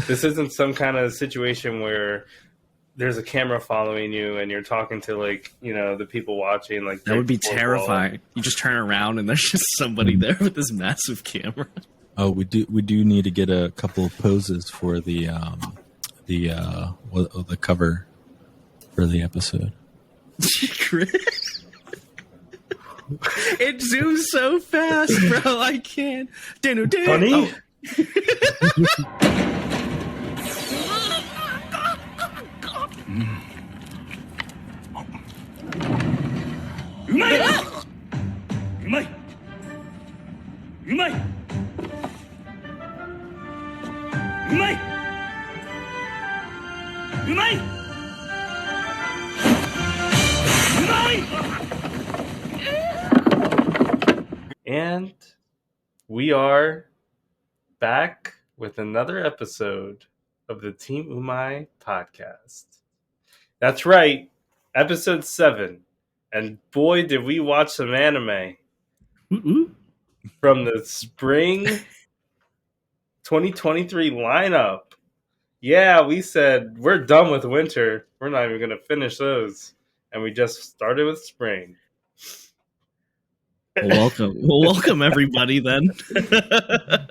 This isn't some kind of situation where there's a camera following you and you're talking to the people watching. Like that would be terrifying. You just turn around and there's just somebody there with this massive camera. Oh, we do need to get a couple of poses for the cover for the episode. It zooms so fast, bro. I can't. Honey? Oh. And we are back with another episode of the Team Umai podcast. That's right, episode 7. And boy, did we watch some anime from the spring 2023 lineup. Yeah, we said we're done with winter. We're not even going to finish those. And we just started with spring. Well, welcome everybody then.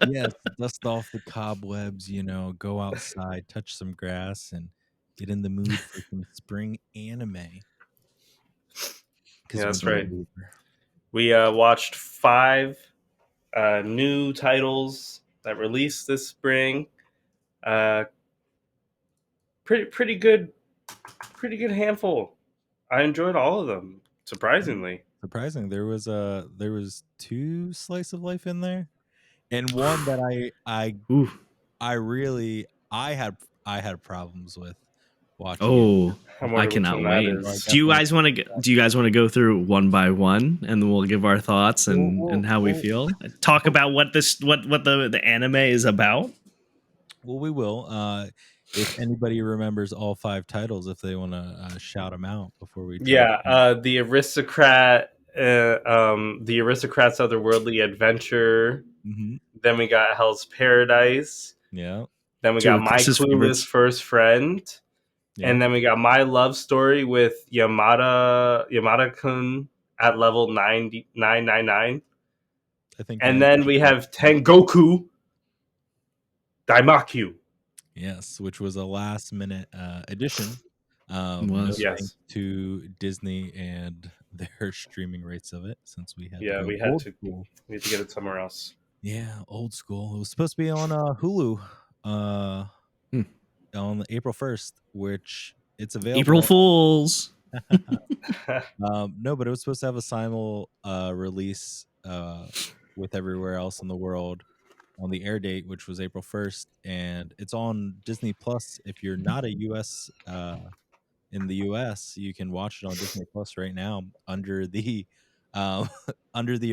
Yes, dust off the cobwebs, go outside, touch some grass, and get in the mood for some spring anime. Yeah, that's right. We watched 5 new titles that released this spring. Pretty good handful. I enjoyed all of them, surprisingly. There was 2 slice of life in there, and one that I had problems with watching. Oh, I cannot wait. Do you guys want to go through one by one, and then we'll give our thoughts and how we feel? Talk about what the anime is about. Well, we will. If anybody remembers all 5 titles, if they want to shout them out before we. The Aristocrat, the Aristocrat's Otherworldly Adventure. Mm-hmm. Then we got Hell's Paradise. Yeah. Then we got My Clueless First Friend. Yeah. And then we got My Love Story with Yamada-kun at level 999. I think. And then we have Tengoku Daimakyu. Yes, which was a last-minute addition. Yes, to Disney and their streaming rates of it, since we had we had to get it somewhere else. Yeah, old school. It was supposed to be on Hulu on April 1st, which it's available. April Fools. No, but it was supposed to have a simul release with everywhere else in the world on the air date, which was April 1st, and it's on Disney Plus. If you're not a US in the US, you can watch it on Disney Plus right now under the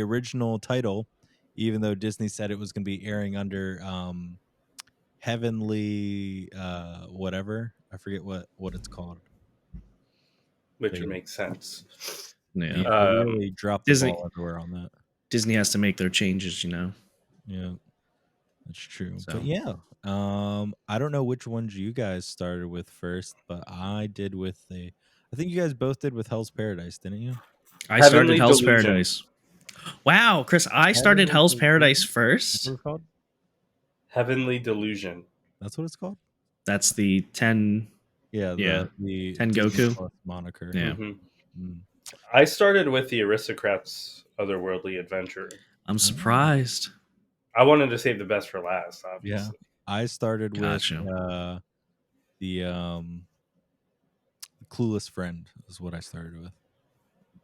original title, even though Disney said it was going to be airing under Heavenly whatever. I forget what it's called. Which would make sense. Yeah, really dropped the ball everywhere on that. Disney has to make their changes, Yeah, that's true. So. But yeah, I don't know which ones you guys started with first, but I did with I think you guys both did with Hell's Paradise, didn't you? I started Hell's Paradise. Wow, Chris, I started Hell's Paradise first. What's it called? Heavenly Delusion. That's what it's called? That's the 10... Yeah, the Tengoku moniker. Yeah. Mm-hmm. I started with the Aristocrats' Otherworldly Adventure. I'm surprised. I wanted to save the best for last, obviously. Yeah. I started with the Clueless Friend is what I started with.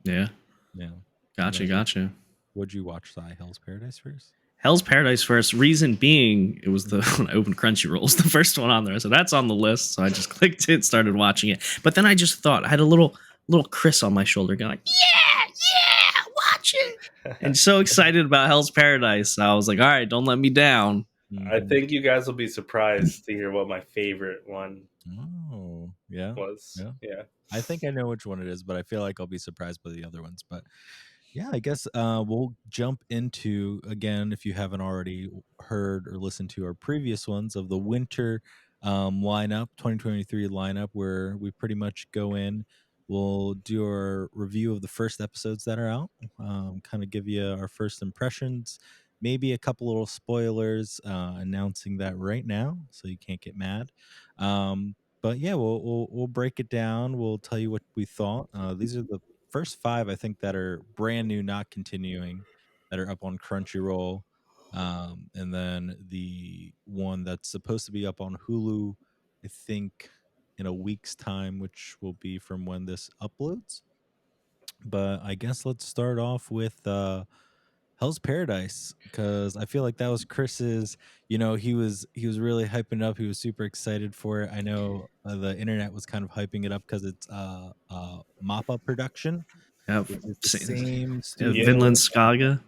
Yeah. Yeah. Gotcha. What'd you watch, Hell's Paradise first? Hell's Paradise first. Reason being, it was when I opened Crunchyroll, was the first one on there, so that's on the list. So I just clicked it, started watching it. But then I just thought I had a little Chris on my shoulder, going like, "Yeah, watch it!" And so excited about Hell's Paradise. So I was like, "All right, don't let me down." I think you guys will be surprised to hear what my favorite one was. Yeah. I think I know which one it is, but I feel like I'll be surprised by the other ones. But Yeah, I guess we'll jump into, again, if you haven't already heard or listened to our previous ones, of the winter lineup, 2023 lineup, where we pretty much go in. We'll do our review of the first episodes that are out, kind of give you our first impressions, maybe a couple little spoilers, announcing that right now, so you can't get mad. But yeah, we'll break it down. We'll tell you what we thought. These are the first five, I think, that are brand new, not continuing, that are up on Crunchyroll. And then the one that's supposed to be up on Hulu, I think, in a week's time, which will be from when this uploads. But I guess let's start off with Hell's Paradise, because I feel like that was Chris's. He was really hyping up. He was super excited for it. I know the internet was kind of hyping it up because it's Mappa production, Yeah, which is the same Yeah. Vinland studio. Saga,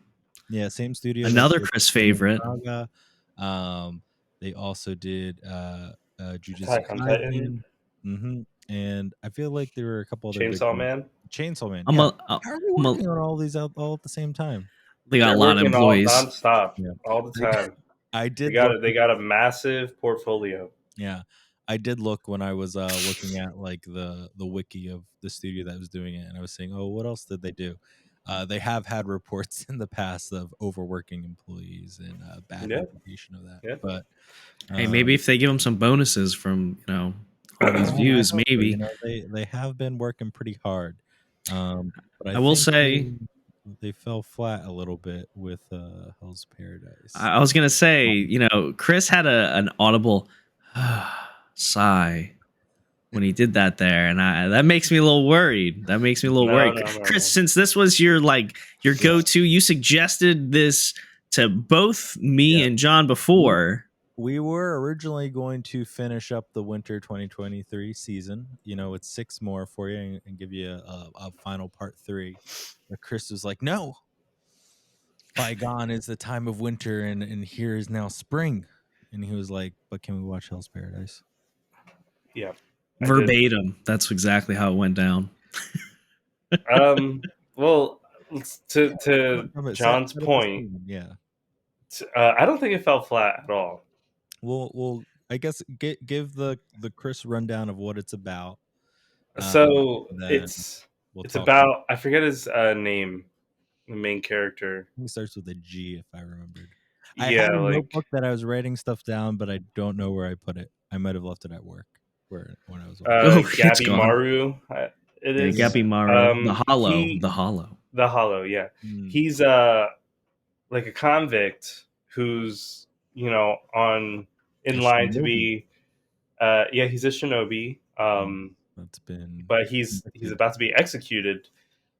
Yeah, same studio that another did Chris Vinland favorite. Saga. They also did Jujutsu Attack on Titan, Kaisen. And I feel like there were a couple other big Chainsaw ones. Man. Chainsaw Man. I'm Yeah. a, How are they I'm a, working on all these out all at the same time? they got a They're lot of working all employees. nonstop, Yeah. all the I, time. I They did got look. it. They got a massive portfolio. Yeah. I did look when I was looking at like the wiki of the studio that was doing it, and I was saying, "Oh, what else did they do?" They have had reports in the past of overworking employees and bad Yeah, reputation of that. yeah. But Hey, maybe if they give them some bonuses from all these I views, hope so. maybe. They have been working pretty hard, but I I will think say, they fell flat a little bit with Hell's Paradise. I was gonna say, Um, Chris had an audible sigh when he did that there, and that makes me a little worried. That makes me a little No, worried, no, no, Chris. no. Since this was your Yeah, go-to, you suggested this to both me yeah, and John we before. we were originally going to finish up the winter 2023 season. It's six more for you, and give you a final part three. But Chris was like, "No, bygone is the time of winter, and here is now spring." And he was like, "But can we watch Hell's Paradise?" yeah. I did. Verbatim. That's exactly how it went down. Well, to No, to no, but John's set up the point, scene. Yeah. I don't think it fell flat at all. Well, I guess give the Chris rundown of what it's about. So Then it's we'll it's talk. about, I forget his name, the main character. He starts with a G, if I remembered. I had Yeah, a like notebook that I was writing stuff down, but I don't know where I put it. I might have left it at work, where when I was watching. Oh, it's Gabby gone. Maru. It Yeah, is. Gabimaru, He, the Hollow. the Hollow. Yeah, Mm. he's like a convict who's on A in line to shinobi. be yeah, he's a shinobi. Yeah, that's been But he's convicted. about to be executed,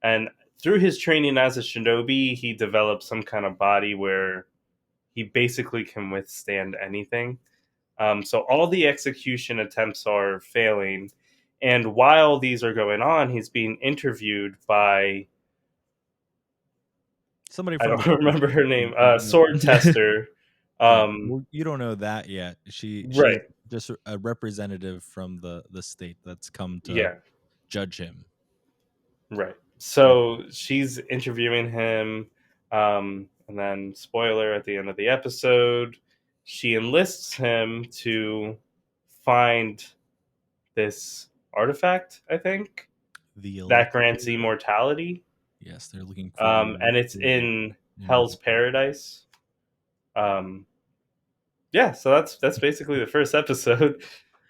and through his training as a shinobi, he developed some kind of body where he basically can withstand anything. So all the execution attempts are failing, and while these are going on, he's being interviewed by, Somebody I from the don't remember her name, sword tester. yeah. Um, Well, you don't know that yet. She's right, just a representative from the state that's come to yeah, judge him. right. Yeah. So she's interviewing him, and then spoiler at the end of the episode, she enlists him to find this artifact, I think, The that grants elixir. immortality. Yes, they're looking for the And it's elixir in Hell's immortality. Paradise. Um, yeah, so that's basically the first episode.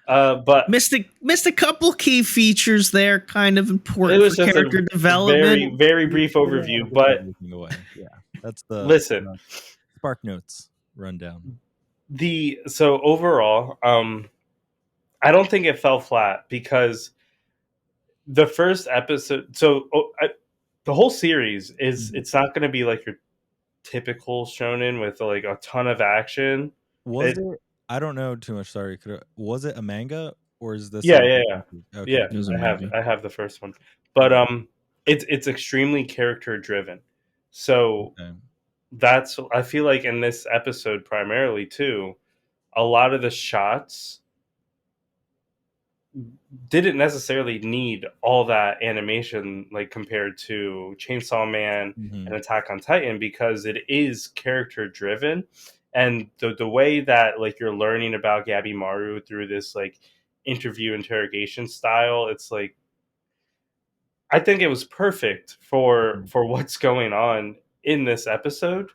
But Missed a couple key features there, kind of it important for was just a character very, development. very We brief don't want to overview. give But everything away. Yeah, that's the listen, Spark Notes rundown. so overall, I don't think it fell flat because the first episode. So the whole series is, Mhm. it's not going to be like your typical shonen with like a ton of action. Was It it? I don't know too much. Sorry. Was it a manga or is this Yeah, a? yeah, yeah, Okay. yeah. It was a I have manga. I have the first one, but it's extremely character driven. So Okay. that's, I feel like in this episode primarily too, a lot of the shots didn't necessarily need all that animation like compared to Chainsaw Man Hmm. and Attack on Titan, because it is character driven, and the way that like you're learning about Gabby Maru through this like interview interrogation style, it's like I think it was perfect for what's going on in this episode.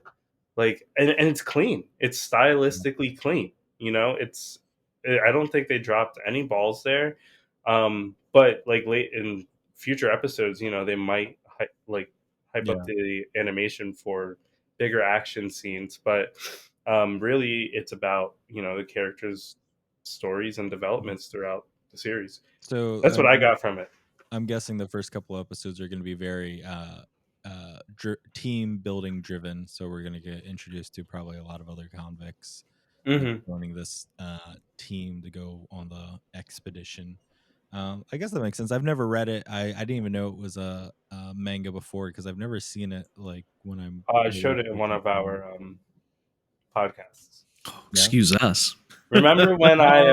Like, and it's clean. It's stylistically clean. You know, it's I don't think they dropped any balls there. But like late in future episodes, you know, they might hype up Yeah. the animation for bigger action scenes. But really, it's about, you know, the characters' stories and developments throughout the series. So That's what I got from it. I'm guessing the first couple episodes are going to be very team building driven. So we're going to get introduced to probably a lot of other convicts Hmm. joining this team to go on the expedition. I guess that makes sense. I've never read it. I didn't even know it was a manga before because I've never seen it like when I'm I really showed it in one looking of for it. our podcasts. Oh, Yeah. excuse us. Remember when I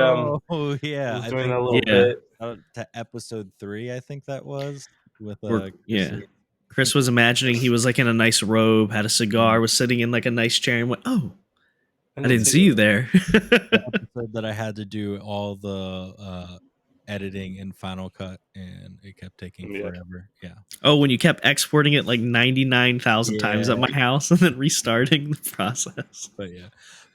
Oh yeah, was I doing a think little Yeah, bit? to episode 3. I think that was with yeah. Chrissy. Chris was imagining he was like in a nice robe, had a cigar, was sitting in like a nice chair, and went, "Oh, I I didn't didn't see see you you. there." The episode that I had to do all the editing in Final Cut, and it kept taking Yeah. forever. Yeah. Oh, when you kept exporting it like 99,000 times at Yeah. my house and then restarting the process.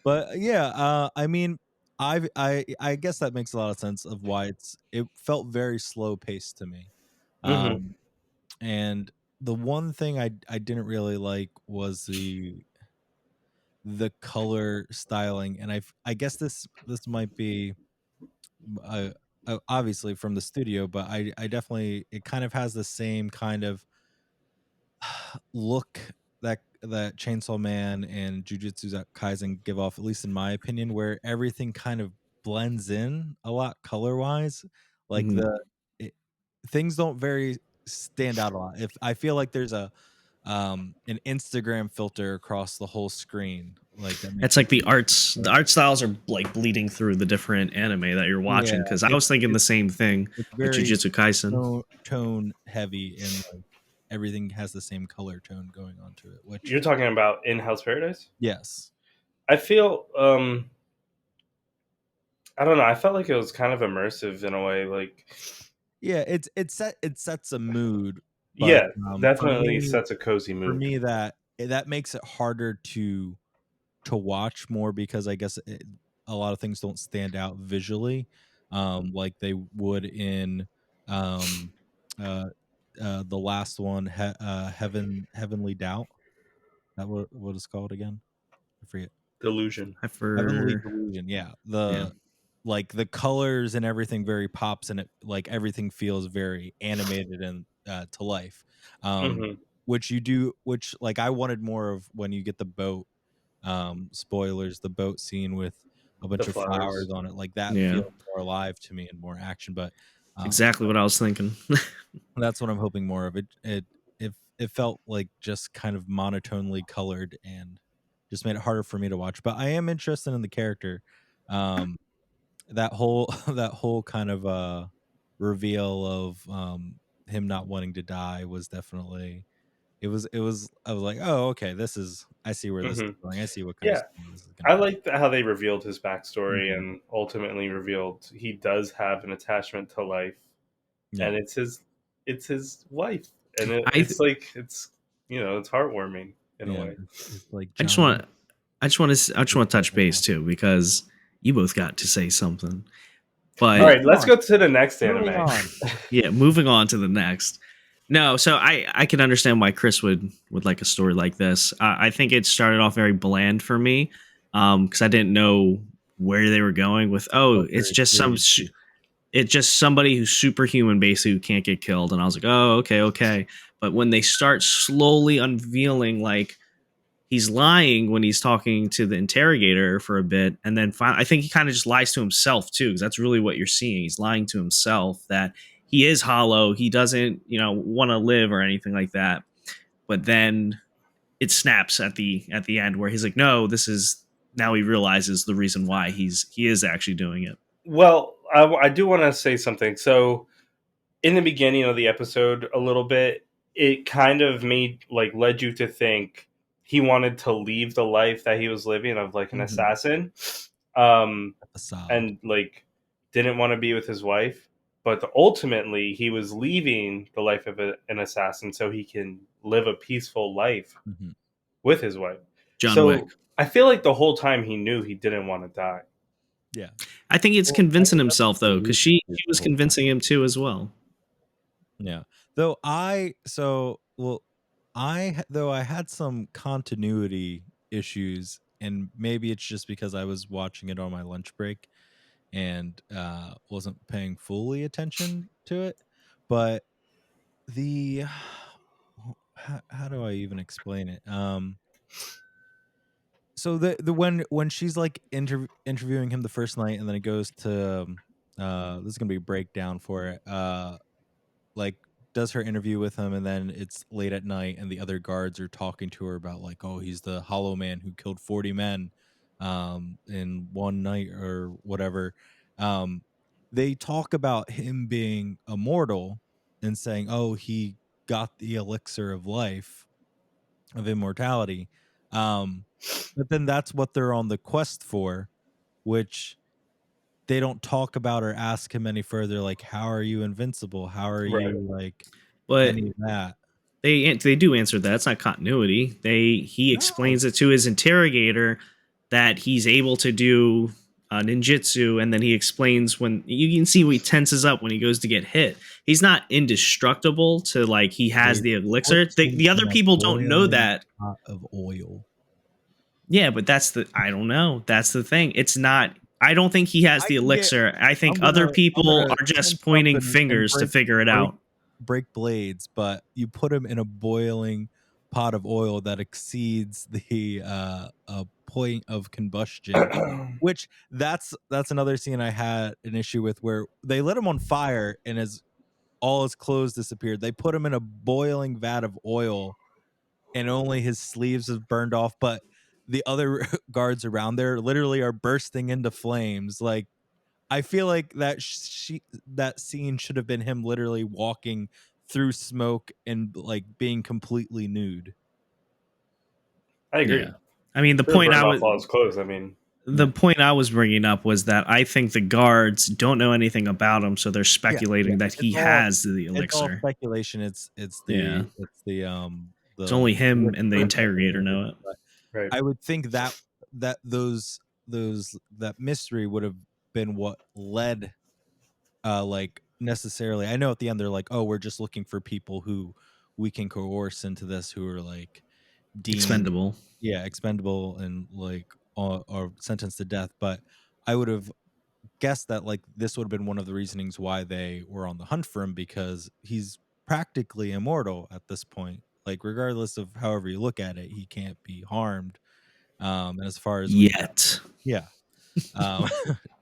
But I mean, I guess that makes a lot of sense of why it felt very slow paced to me. Hmm. Um, and the one thing I didn't really like was the color styling, and I guess this might be uh, obviously from the studio, but I definitely, it kind of has the same kind of look that Chainsaw Man and Jujutsu Kaisen give off, at least in my opinion, where everything kind of blends in a lot color wise. Like Mhm. it, things don't very stand out a lot. If I feel like there's an Instagram filter across the whole screen, like that It's makes it like the arts. The art styles are like bleeding through the different anime that you're yeah, watching. Because I was thinking the same thing it's with very Jujutsu Kaisen. tone heavy, and like everything has the same color tone going on to it, which You're talking about In House Paradise? yes. I feel I don't know. I felt like it was kind of immersive in a way. Like, Yeah, it sets a mood, but yeah, definitely sets a cozy for mood. me that makes it harder to watch more because I guess a lot of things don't stand out visually, like they would in um, uh, the last one, Heavenly Doubt. That what it's called again? I forget. Delusion. I Heavenly for Delusion. Yeah, yeah. like the colors and everything very pops, and it like everything feels very animated and to life. Um, Hmm. which you do, which like I wanted more of when you get the boat. Spoilers: the boat scene with a The bunch of flowers flowers. on it, like that Yeah. feels more alive to me and more action. But It's um, exactly what I was thinking. that's what I'm hoping more of. It felt like just kind of monotonely colored and just made it harder for me to watch. But I am interested in the character. Um, that whole that whole kind of reveal of him not wanting to die was definitely, it was I was like, oh, okay, I see where this is Hmm. going. I see what kind of Yeah, story this is going I to be. liked how they revealed his backstory Mhm. and ultimately revealed he does have an attachment to life, Yeah. and it's his wife, and I it's like it's, you know, it's heartwarming in a Yeah, way. it's like I just John Wick. want I just want to touch base too because you both got to say something. All But right, Moving let's on. go to the next Moving anime. on. yeah, moving on to the next. No, so I can understand why Chris would like a story like this. I think it started off very bland for me because I didn't know where they were going with. Oh, Felt very serious. it's just somebody who's superhuman basically who can't get killed, and I was like, oh, okay, okay. But when they start slowly unveiling like he's lying when he's talking to the interrogator for a bit, and then finally, I think he kind of just lies to himself too, because that's really what you're seeing. He's lying to himself that he is hollow. He doesn't, want to live or anything like that. But then it snaps at the end where he's like, no, this is now he realizes the reason why he is actually doing it. Well, I do want to say something. So in the beginning of the episode, a little bit, it kind of made like led you to think he wanted to leave the life that he was living of like an Mhm. assassin, um, A facade. and like didn't want to be with his wife. But ultimately, he was leaving the life of an assassin so he can live a peaceful life Mhm. with his wife. John Wick. So I feel like the whole time he knew he didn't want to die. Yeah. I think it's Well, I convincing mean, that's himself what the though, because illusion she is the was whole time. convincing him too as well. Yeah. Well, though I had some continuity issues, and maybe it's just because I was watching it on my lunch break and wasn't paying fully attention to it. But the how do I even explain it? So the when she's like interviewing him the first night, and then it goes to this is gonna be a breakdown for it. Like does her interview with him, and then it's late at night, and the other guards are talking to her about like, oh, he's the hollow man who killed 40 men in one night or whatever. um they talk about him being immortal and saying, oh, he got the elixir of life, of immortality. um but then that's what they're on the quest for, which they don't talk about or ask him any further, like, how are you invincible, how are Right. you like But any of that. they do answer that. It's not continuity. He No. explains it to his interrogator that he's able to do ninjutsu, and then he explains when you can see he tenses up when he goes to get hit. He's not indestructible to like he has They the put elixir. him The in other a people don't know boiling that. pot of oil. Yeah, but that's the I don't know. That's the thing. It's not. I don't think he has I the can get elixir. I think other I'm people gonna are just tense up pointing and fingers to figure it break out. break blades, but you put him in a boiling pot of oil that exceeds the point of combustion, which that's another scene I had an issue with, where they lit him on fire and as all his clothes disappeared. They put him in a boiling vat of oil and only his sleeves have burned off, but the other guards around there literally are bursting into flames. Like, I feel like that scene should have been him literally walking through smoke and like being completely nude. I agree. Yeah. I mean, Should have burned off all his clothes. I mean, the Yeah. point I was bringing up was that I think the guards don't know anything about him, so they're Yeah. speculating that he has the It's all elixir. speculation. Yeah, it's The only him and the interrogator interrogator. know it. But right. I would think that that mystery would have been what led like necessarily. I know at the end they're like, oh, we're just looking for people who we can coerce into this, who are like deemed, Expendable. yeah, expendable and like or sentenced to death. But I would have guessed that like this would have been one of the reasonings why they were on the hunt for him, because he's practically immortal at this point. Like regardless of however you look at it, he can't be harmed. And as far as we know, Yet. yeah. um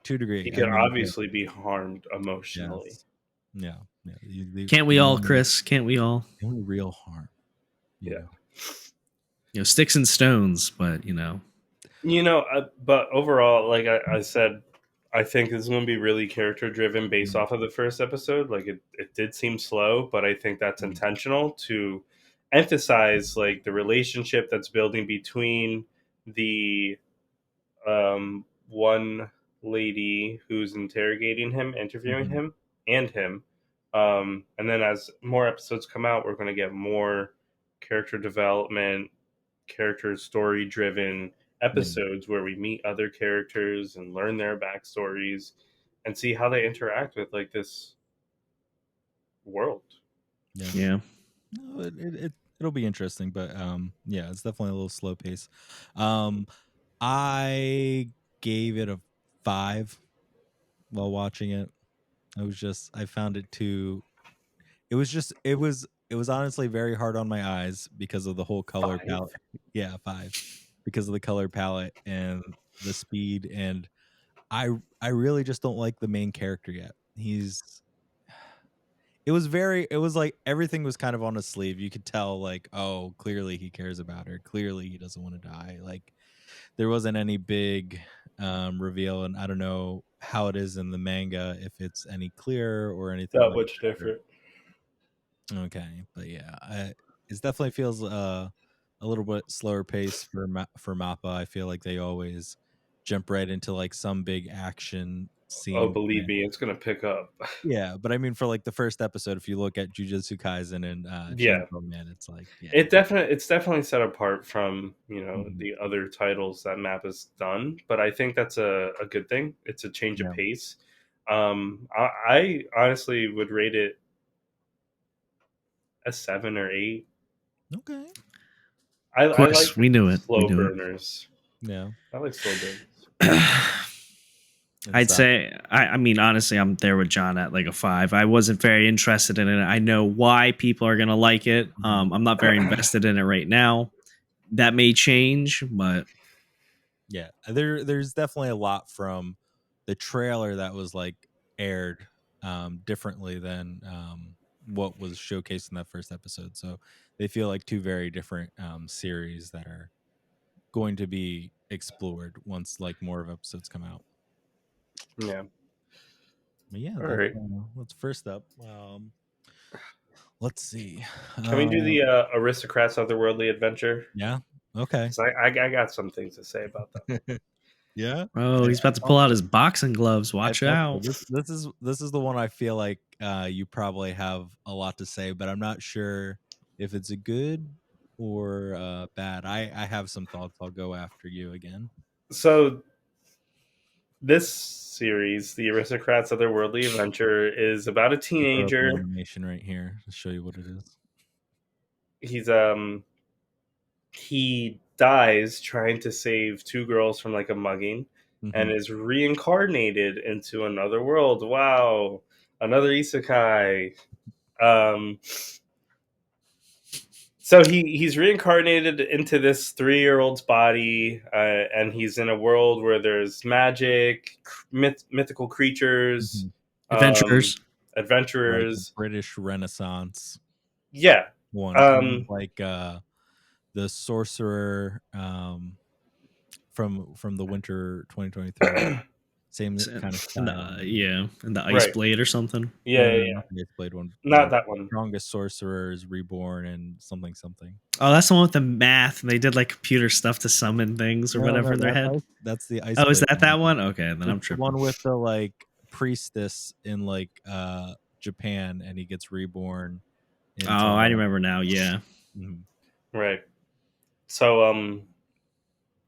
to a He degree, I could mean, yeah, obviously be harmed emotionally. yes, yeah, yeah, Can't we all, Chris? Can't we all? the only real harm, you Yeah. know. Sticks and stones, but you know. But overall, like I said, I think this is going to be really character driven based Mhm, off of the first episode. Like it did seem slow, but I think that's mhm, intentional to emphasize like the relationship that's building between the one lady who's interrogating him, interviewing mhm, him, and him. And then as more episodes come out, we're going to get more character development, character story driven yeah, episodes where we meet other characters and learn their backstories and see how they interact with like this world. yeah. Yeah. No, it'll be interesting, but yeah, it's definitely a little slow pace. Um, I gave it a 5 while watching it. I found it too. It was honestly very hard on my eyes because of the whole color Five. palette. Yeah, 5, because of the color palette and the speed, and I I really just don't like the main character yet. It was like everything was kind of on his sleeve. You could tell like, oh, clearly he cares about her. Clearly he doesn't want to die. Like there wasn't any big reveal, and I don't know how it is in the manga, if it's any clearer or anything Not like much that. different. Okay, but yeah, it definitely feels a little bit slower pace for for Mappa. I feel like they always jump right into like some big action Oh, scene. believe me, it's gonna pick up. Yeah, but I mean, for like the first episode, if you look at Jujutsu Kaisen and Yeah, Chainsaw Man, it's like, yeah, it's definitely set apart from mhm, the other titles that Map has done, but I think that's a good thing. It's a change of yeah, pace. I honestly would rate it a 7 or 8. okay, I, Of I like course, we knew it. We slow knew burners. yeah, I like slow burners. it. and I'd so say, I mean, honestly, I'm there with John at like a 5. I wasn't very interested in it. I know why people are gonna like it. mhm. I'm not very invested in it right now. That may change, but Yeah, there's definitely a lot from the trailer that was like aired differently than what was showcased in that first episode. So they feel like two very different series that are going to be explored once like more of episodes come out. Yeah. But yeah, All right. that's first up. Let's see. Can we do Uh, the Aristocrats Otherworldly Adventure? yeah. Okay. Because I got some things to say about that. Yeah. oh, he's about to pull out his boxing gloves. I Watch thought so. out. This is the one I feel like you probably have a lot to say, but I'm not sure if it's a good or bad. I have some thoughts. I'll go after you again. So this series, the Aristocrats Otherworldly Adventure, is about a I'll throw up the teenager. animation right here to show you what it is. He's he dies trying to save two girls from like a mugging, and Mm-hmm. is reincarnated into another world. Wow, another isekai. Um, so he's reincarnated into this 3-year-old's body, and he's in a world where there's magic, mythical creatures, Mm-hmm. um, Adventurers. Like a adventurers. British Renaissance Yeah. one, kind of Um, like the sorcerer from the winter 2023. Same kind of And style. yeah, and the ice right. blade or something. Yeah, No, yeah, no, yeah. not the Blade one. Not that one. Strongest sorcerer is reborn and something something. Oh, that's the one with the math. And they did like computer stuff to summon things or No, whatever no, in their head. that's the Ice Oh, is Blade that one. that one? Okay, then I'm It's the tripping. one with the like priestess in like Japan, and he gets reborn Oh, into I remember now. Yeah. Mhm. Right. So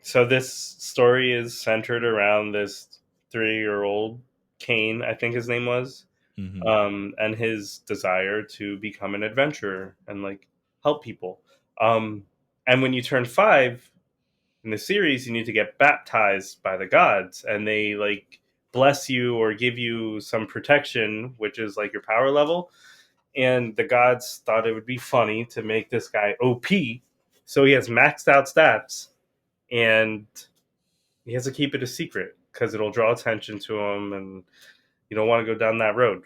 so this story is centered around this 3-year-old Kane, I think his name was, Mhm. and his desire to become an adventurer and like help people. Um, and when you turn 5 in the series, you need to get baptized by the gods, and they like bless you or give you some protection, which is like your power level. And the gods thought it would be funny to make this guy OP, so he has maxed out stats, and he has to keep it a secret because it'll draw attention to him, and you don't want to go down that road.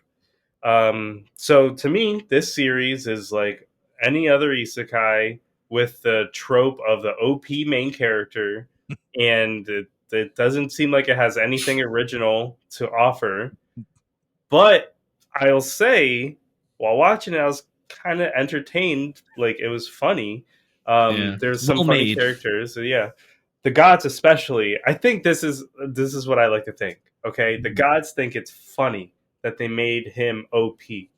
So to me, this series is like any other isekai with the trope of the OP main character, and it doesn't seem like it has anything original to offer. But I'll say, while watching it, I was kind of entertained. Like it was funny. Yeah. There's some Well funny made. characters. So yeah, the gods especially. I think this is what I like to think. Okay, the Mhm. gods think it's funny that they made him OP.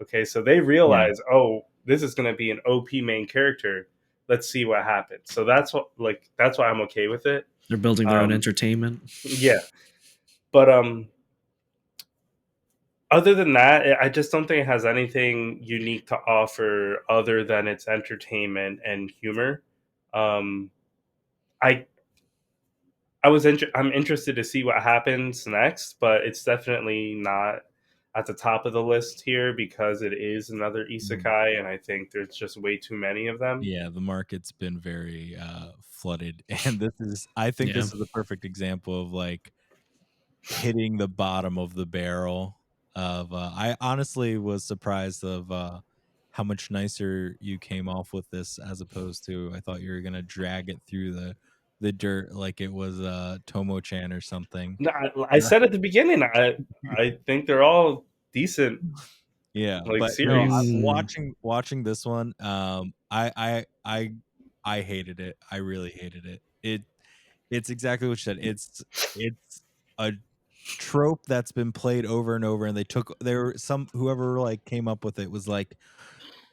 Okay, so they Yeah. realize, oh, this is going to be an OP main character. Let's see what happens. So that's why I'm okay with it. They're building their own Um, entertainment. yeah, but other than that, I just don't think it has anything unique to offer other than its entertainment and humor. Um, I I'm interested to see what happens next, but it's definitely not at the top of the list here because it is another Mhm. isekai, and I think there's just way too many of them. Yeah, the market's been very flooded, and I think Yeah. this is a perfect example of like hitting the bottom of the barrel of I honestly was surprised of how much nicer you came off with this as opposed to I thought you were gonna drag it through the the dirt like it was Tomo-chan or something. No, I said at the beginning, I think they're all decent Yeah, like but no, series. watching this one, I hated it. I really hated it. It's exactly what you said. It's a trope that's been played over and over, and there were some whoever like came up with it was like,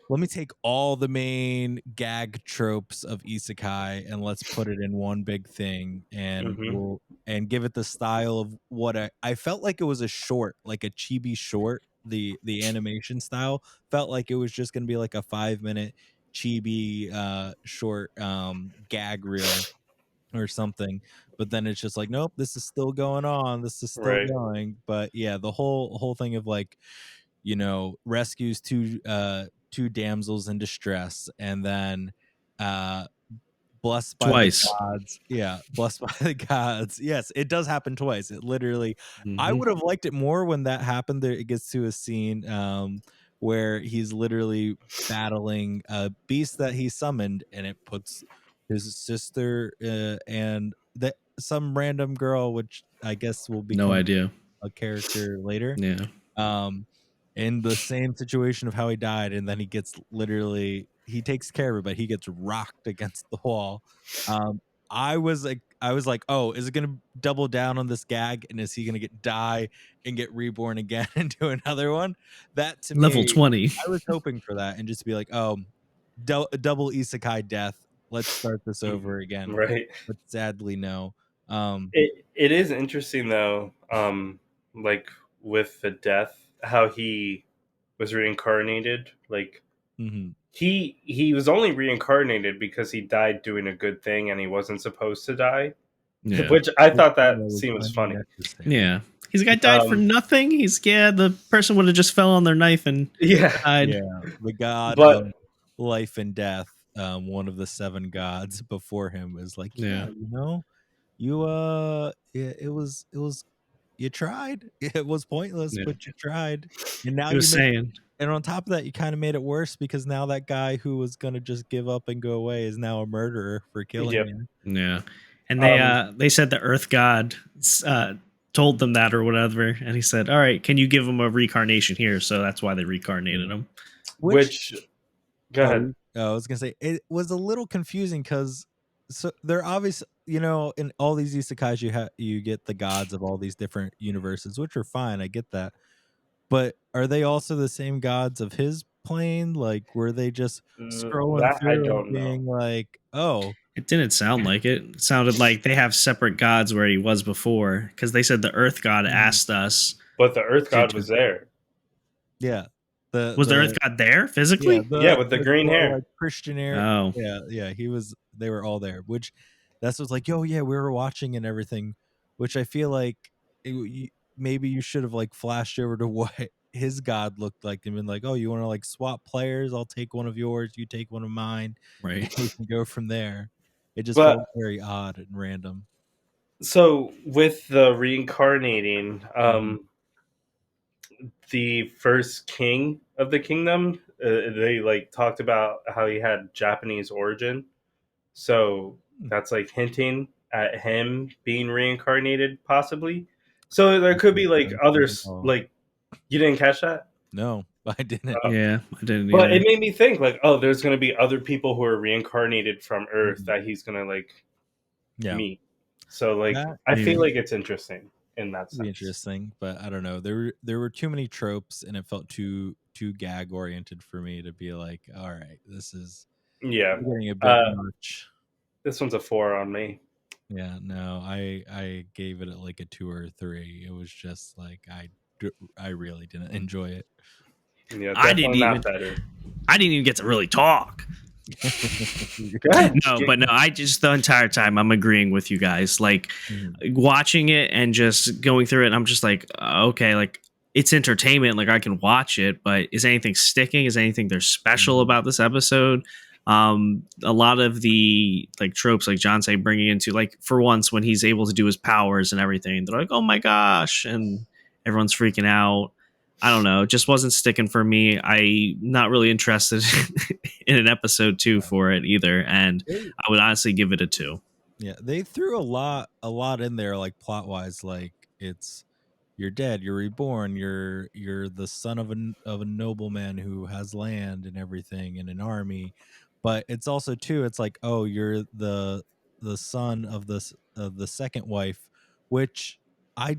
let me take all the main gag tropes of isekai and let's put it in one big thing, and Hmm. we'll and give it the style of what I felt like it was a short, like a chibi short. The animation style felt like it was just gonna be like a 5 minute chibi short gag reel or something, but then it's just like, nope, this is still going on, this is still Right, going. But yeah, the whole thing of like, rescues two damsels in distress, and then uh blessed by the Twice. gods. Yeah, blessed by the gods. Yes, it does happen twice. It literally, I Hmm. would have liked it more when that happened. There, it gets to a scene where he's literally battling a beast that he summoned, and it puts his sister and that some random girl, which I guess will No become idea. a character later, Yeah. um in the same situation of how he died, and then he takes care of it, but he gets rocked against the wall. I was like, oh, is it gonna double down on this gag, and is he gonna get die and get reborn again and do another one? That to Level me, 20. I was hoping for that, and just be like, oh, double isekai death, let's start this over again. right. But sadly, no. um It is interesting though, like with the death, how he was reincarnated. Like mhm. he was only reincarnated because he died doing a good thing and he wasn't supposed to die, Yeah. which I Which thought that was scene was funny. unnecessary. Yeah. He's like, I died for Um, nothing. The person would have just fell on their knife and yeah, died. Yeah, the god but of life and death, one of the seven gods before him, is like, yeah, Yeah. it was you tried. It was pointless, Yeah. but you tried. And now He you was made saying, and on top of that, you kind of made it worse because now that guy who was gonna just give up and go away is now a murderer for killing yep. you. yeah. And Um, they said the Earth God uh told them that or whatever, and he said, all right, can you give him a reincarnation here? So that's why they reincarnated him. Which which go ahead. I was gonna say it was a little confusing because so they're obvious, in all these isekais you get the gods of all these different universes, which are fine. I get that, but are they also the same gods of his plane? Like, were they just scrolling That I through and don't know. being like, oh, It didn't sound like it. It sounded like they have separate gods where he was before, because they said the Earth God mhm, asked us But the Earth to, God was there. yeah, the was the Earth the God there yeah, physically? Yeah, with the green like hair. Christian air. Oh, Yeah, they were all there, which that's what's like, yo, yeah, we were watching and everything, which I feel like maybe you should have like flashed over to what his god looked like and been like, oh, you want to like swap players? I'll take one of yours, you take one of mine, and right. we can go from there. It just But felt very odd and random. so with the reincarnating, Mhm. the first king of the kingdom, they like talked about how he had Japanese origin. So Hmm. that's like hinting at him being reincarnated, possibly. So there could be like others. Oh, Like you didn't catch that, no, I didn't. Yeah, I didn't but it either. made me think like, oh, there's gonna be other people who are reincarnated from Earth Mhm. that he's gonna like Yeah, meet. So like, that I feel Maybe. like it's interesting in that would be sense. interesting, but I don't know. There were too many tropes, and it felt too gag oriented for me to be like, all right, this is Yeah. getting a bit Uh, much. this one's a 4 on me. Yeah, no, I gave it like a 2 or 3. It was just like I really didn't enjoy it. Yeah, I didn't definitely even not better. I didn't even get to really talk. Go ahead. No, but no, I just the entire time I'm agreeing with you guys. Like Mhm. watching it and just going through it, I'm just like, okay, like it's entertainment. Like I can watch it, but is anything sticking? Is anything there's special Mhm. about this episode? A lot of the like tropes, like John say, bringing into like for once when he's able to do his powers and everything, they're like, oh my gosh, and everyone's freaking out. I don't know, it just wasn't sticking for me. I not really interested in an episode 2 Yeah. for it either, and It, I would honestly give it a 2. Yeah, they threw a lot in there, like plot wise. Like it's you're dead, you're reborn, you're the son of a nobleman who has land and everything and an army. But it's also too, it's like, oh, you're the son of the second wife, which I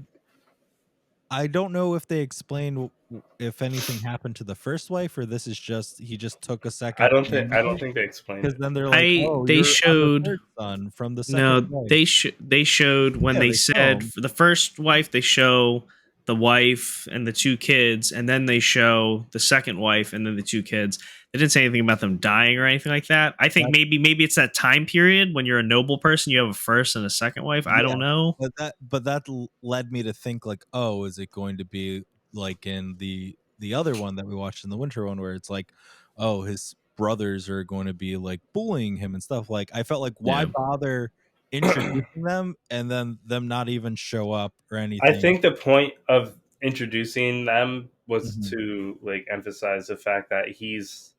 I don't know if they explained if anything happened to the first wife, or this is just he just took a second I don't family. think they explained Because it. then they're like, I oh, they you're on the showed third son from the second no wife. they showed when Yeah, they they show said him. for the first wife they show the wife and the two kids, and then they show the second wife and then the two kids. They didn't say anything about them dying or anything like that. I think maybe it's that time period when you're a noble person, you have a first and a second wife. I Yeah, don't know. but that led me to think like, oh, is it going to be like in the other one that we watched in the winter one, where it's like, oh, his brothers are going to be like bullying him and stuff. Like I felt like, why Yeah. bother introducing them and then them not even show up or I anything? think the point of introducing them was Mhm. to like emphasize the fact that he's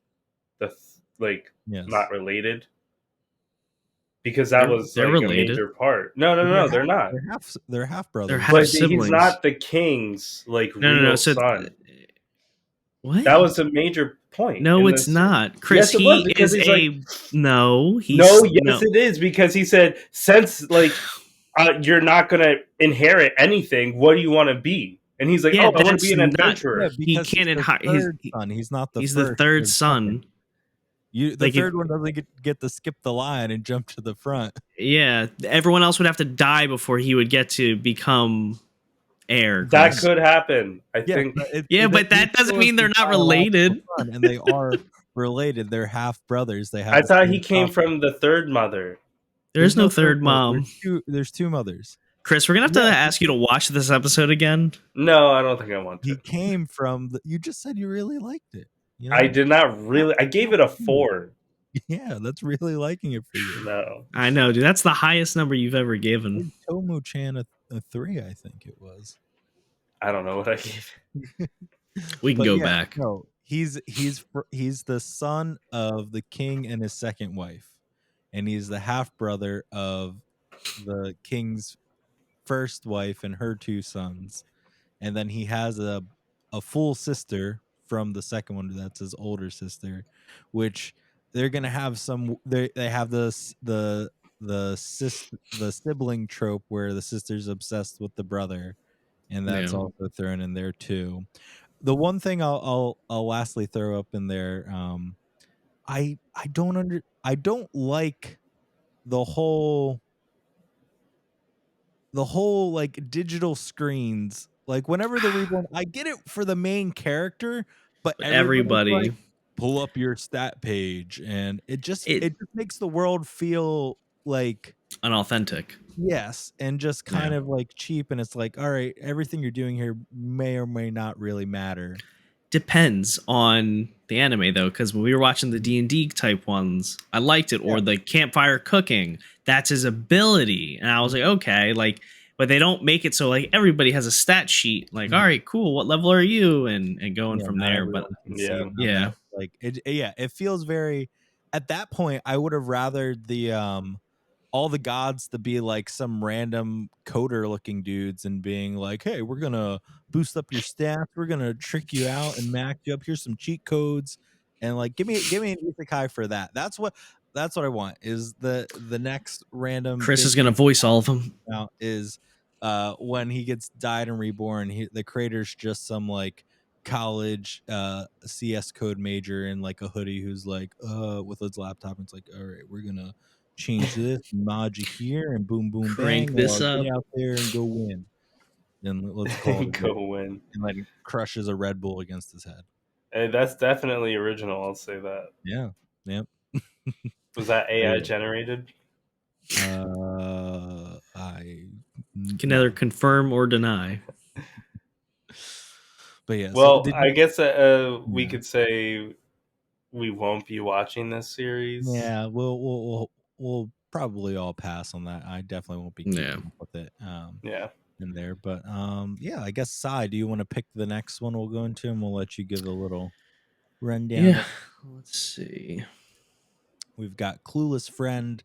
like Yes. not related, because that was They're like a related. major part. No, no, They're no, half they're not. they're half They're brothers. half But he's siblings. not the king's like No. real So son. what? That was a major point No, in it's this. not. Chris, Yes, it was, he because is he's like, a no, no, he's yes, no. it is, because he said, since like you're not gonna inherit anything, what do you want to be? And he's like, Yeah, oh, I want to be that's an not Yeah, adventurer. he because he's can't the he's third son. He's not the he's the first third or second. son. The Like if third one doesn't get to skip the line and jump to the front. yeah, everyone else would have to die before he would get to become heir, That Chris. could happen. I Yes, think but Yeah, that but he that doesn't still is mean his they're not biological related. son, and they are related. They're half brothers. They have I the thought he same came father. from the third mother. There's There's no no third third mother. mom. There's two mothers. Chris, we're gonna have to Yes, ask you to watch this episode again. No, I don't think I want to. he came from you just said you really liked it. You I know? did not really. I gave it a Good. 4. Yeah, that's really liking it for you. No, I know, dude. That's the highest number you've ever given. Give Tomu-chan a 3, I think it was. I don't know what I gave. We can But go yeah, back. no, he's the son of the king and his second wife, and he's the half brother of the king's first wife and her two sons, and then he has a full sister from the second one. That's his older sister, which they're gonna have some. They have the sibling trope where the sister's obsessed with the brother, and that's Yeah. also thrown in there too. The one thing I'll lastly throw up in there, I don't like the whole like digital screens. Like whenever they're reborn, I get it for the main character, but But everybody's like, everybody, pull up your stat page, and it it just makes the world feel like, unauthentic. yes, and just Yeah. kind of like cheap, and it's like, all right, everything you're doing here may or may not really matter. Depends on the anime though, because when we were watching the D&D type ones, I liked it. Yeah. Or the campfire cooking, that's his ability, and I was like, okay, like, but they don't make it so like everybody has a stat sheet. Like, all right, cool, what level are you, and going Yeah, from not there. But everyone can see Yeah, it. Now yeah, that like yeah, it feels very. At that point, I would have rather the all the gods to be like some random coder looking dudes and being like, hey, we're gonna boost up your stats, we're gonna trick you out and max you up. Here's some cheat codes, and like give me an isekai for that. That's what I want. Is the next random Chris big is gonna voice all of them. now is when he gets died and reborn, the creator's just some like college CS code major in like a hoodie who's like with his laptop, and it's like, all right, we're gonna change this, mod you here, and boom boom Crank bang, this get up. out there and go win, and let's call it a day. go win. And like crushes a Red Bull against his head. Hey, that's definitely original. I'll say that. Yeah. Yep. Was that But AI yeah. generated? I Can no. neither confirm or deny. But yeah, so Well, did I you, guess we yeah. could say we won't be watching this series. Yeah, we'll probably all pass on that. I definitely won't be Yeah. keeping up with it Yeah. in there. But yeah, I guess Sai, do you want to pick the next one we'll go into, and we'll let you give a little rundown Yeah. of. Let's see. We've got Clueless Friend,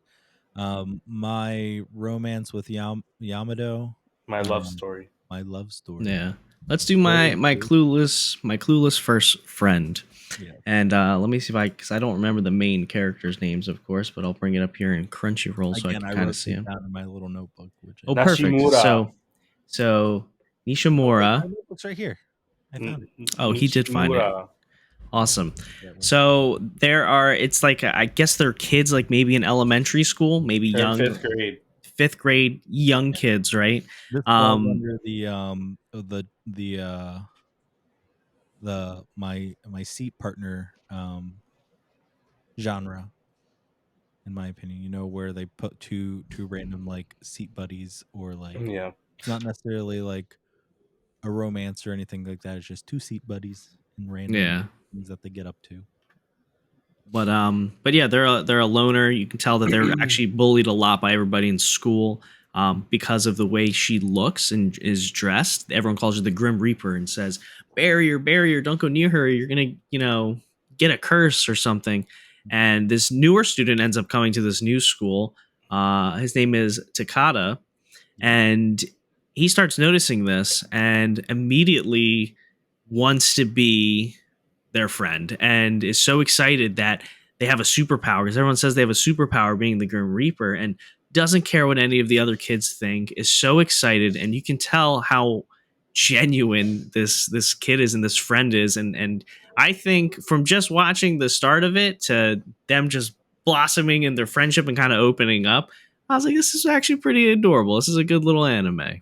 My romance with Yamado, My love um, story. my love story. Yeah. Let's do Very my cute. clueless first friend. Yeah, And let me see if because I don't remember the main characters' names, of course, but I'll bring it up here in Crunchyroll so I again, can I kind of wrote see this them. down in my little notebook, which I Oh, didn't. perfect. Nashimura. So Oh wait, my Nishimura. notebook's right here. I found it. Oh, he did find it. Nishimura. Awesome. Yeah, wait. So it's like I guess they're kids, like maybe in elementary school, maybe They're in young fifth grade. fifth grade, young kids, right? This falls Um, under the my seat partner genre, in my opinion. You know, where they put two random like seat buddies, or like Yeah. it's not necessarily like a romance or anything like that. It's just two seat buddies and random yeah. things that they get up to. But yeah, they're a loner. You can tell that they're actually bullied a lot by everybody in school because of the way she looks and is dressed. Everyone calls her the Grim Reaper and says, "Barrier, barrier, don't go near her. You're gonna, get a curse or something." And this newer student ends up coming to this new school. His name is Takada, and he starts noticing this and immediately wants to be their friend and is so excited that they have a superpower because everyone says they have a superpower being the Grim Reaper and doesn't care what any of the other kids think, is so excited, and you can tell how genuine this kid is and this friend is, and I think from just watching the start of it to them just blossoming in their friendship and kind of opening up, I was like, this is actually pretty adorable. This is a good little anime.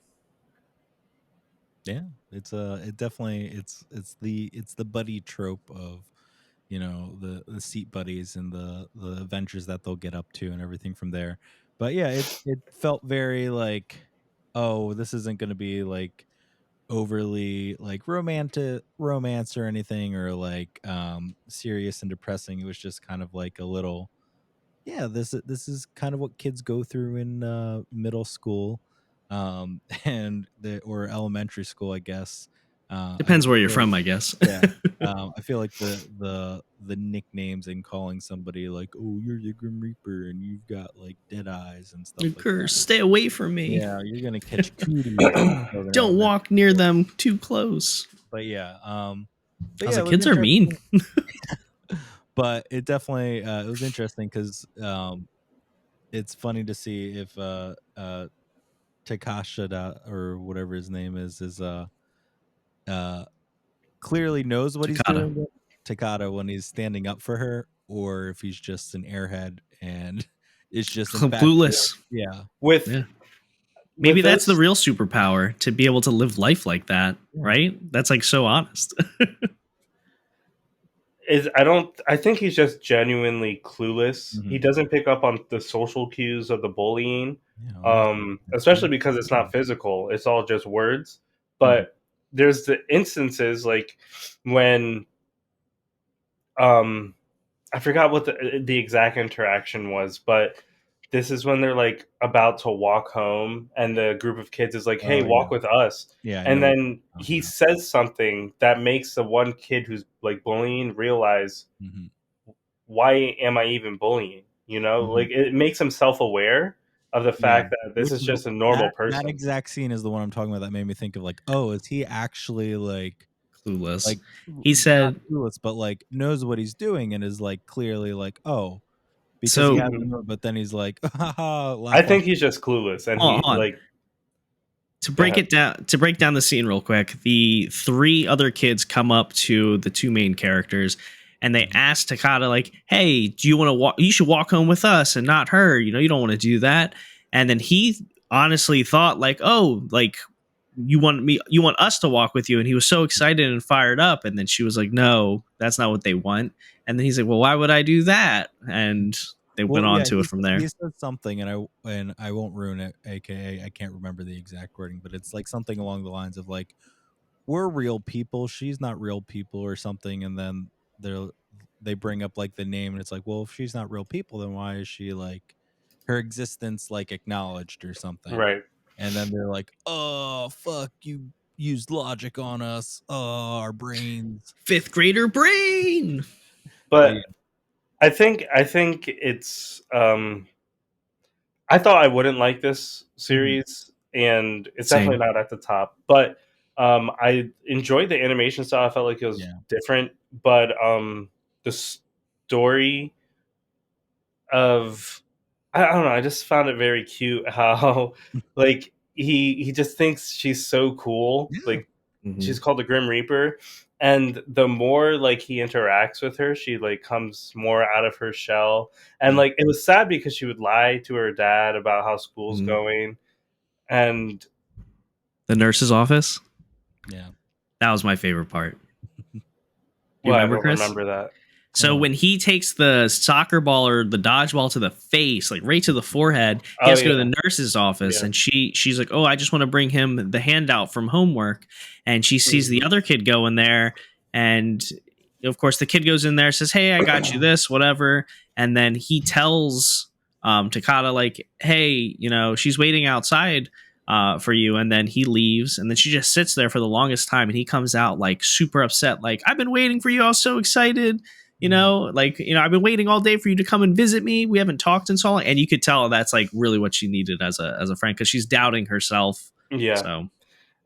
Yeah, it definitely it's the buddy trope of, you know, the seat buddies and the adventures that they'll get up to and everything from there. But yeah, it felt very like, oh, this isn't going to be like overly like romantic romance or anything, or like serious and depressing. It was just kind of like a little, yeah, this is kind of what kids go through in middle school, and the or elementary school, I guess. I Depends where you're feel like, from, I guess. yeah, I feel like the nicknames and calling somebody like, oh, you're the Grim Reaper and you've got like dead eyes and stuff like that. Curse, stay away from me. Yeah, you're gonna catch cooties in Southern Don't Elementary walk near School. them too close. But yeah, I but was yeah, like, it was kids are mean. interesting. But it definitely it was interesting because it's funny to see if Takashida, or whatever his name is uh clearly knows what he's Takata. doing, Takata, when he's standing up for her, or if he's just an airhead and is just infatuated. Clueless. Yeah, With Yeah. Maybe with that's the this real superpower, to be able to live life like that, yeah. right? That's like so honest. is I think he's just genuinely clueless. He Mhm. doesn't pick up on the social cues of the bullying, Yeah, honestly, especially because it's not physical. It's all just words. Mhm. But there's the instances like when um I forgot what the exact interaction was, but this is when they're like about to walk home, and the group of kids is like, "Hey, Oh yeah, walk with us," yeah, I and know what then you're talking he about. says something that makes the one kid who's like bullying realize, Mhm. why am I even bullying? Mhm. Like it makes him self aware of the Yeah, fact that this which is is just a normal that person. exact scene is the one I'm talking about that made me think of like, oh, is he actually Clueless. like He not said, clueless, but like knows what he's doing and is like clearly like, oh, because he so hasn't Mhm. known, but then he's like, haha, I laugh off. think he's just clueless, and hold he on. like go ahead. To break down the scene real quick, the three other kids come up to the two main characters and they ask Takata, like, hey, do you want to walk? You should walk home with us and not her. You don't want to do that. And then he honestly thought, like, oh, like, you want us to walk with you. And he was so excited and fired up. And then she was like, no, that's not what they want. And then he's like, well, why would I do that? And they went Well, on yeah, to it from he there. said something, and I won't ruin it. AKA, I can't remember the exact wording, but it's like something along the lines of like, we're real people, she's not real people, or something. And then they bring up like the name, and it's like, well, if she's not real people, then why is she like her existence like acknowledged or something? Right, And then they're like, oh fuck, you used logic on us, oh, our brains. Fifth grader brain. But but I think it's I thought I wouldn't like this Mhm. series, and it's definitely Same. not at the top. But I enjoyed the animation style. I felt like it was Yeah. different, but the story of I don't know. I just found it very cute how like he just thinks she's so cool. Yeah. Like Mhm. she's called the Grim Reaper, and the more like he interacts with her, she like comes more out of her shell. And Yeah. like it was sad because she would lie to her dad about how school's Mhm. going, and The nurse's office. Yeah. That was my favorite part. You well, I remember, don't Chris? remember that. So when he takes the soccer ball or the dodgeball to the face, like right to the forehead, he Oh has to go yeah, to the nurse's office, yeah. and she's like, "Oh, I just want to bring him the handout from homework," and she sees the Mhm. other kid go in there, and of course the kid goes in there, says, "Hey, I got you this, whatever," and then he tells Takata like, "Hey, she's waiting outside." For you, and then he leaves, and then she just sits there for the longest time, and he comes out like super upset, like, "I've been waiting for you, I was so excited, Mhm. I've been waiting all day for you to come and visit me. We haven't talked in so long." And you could tell that's like really what she needed as a friend, because she's doubting herself. Yeah. So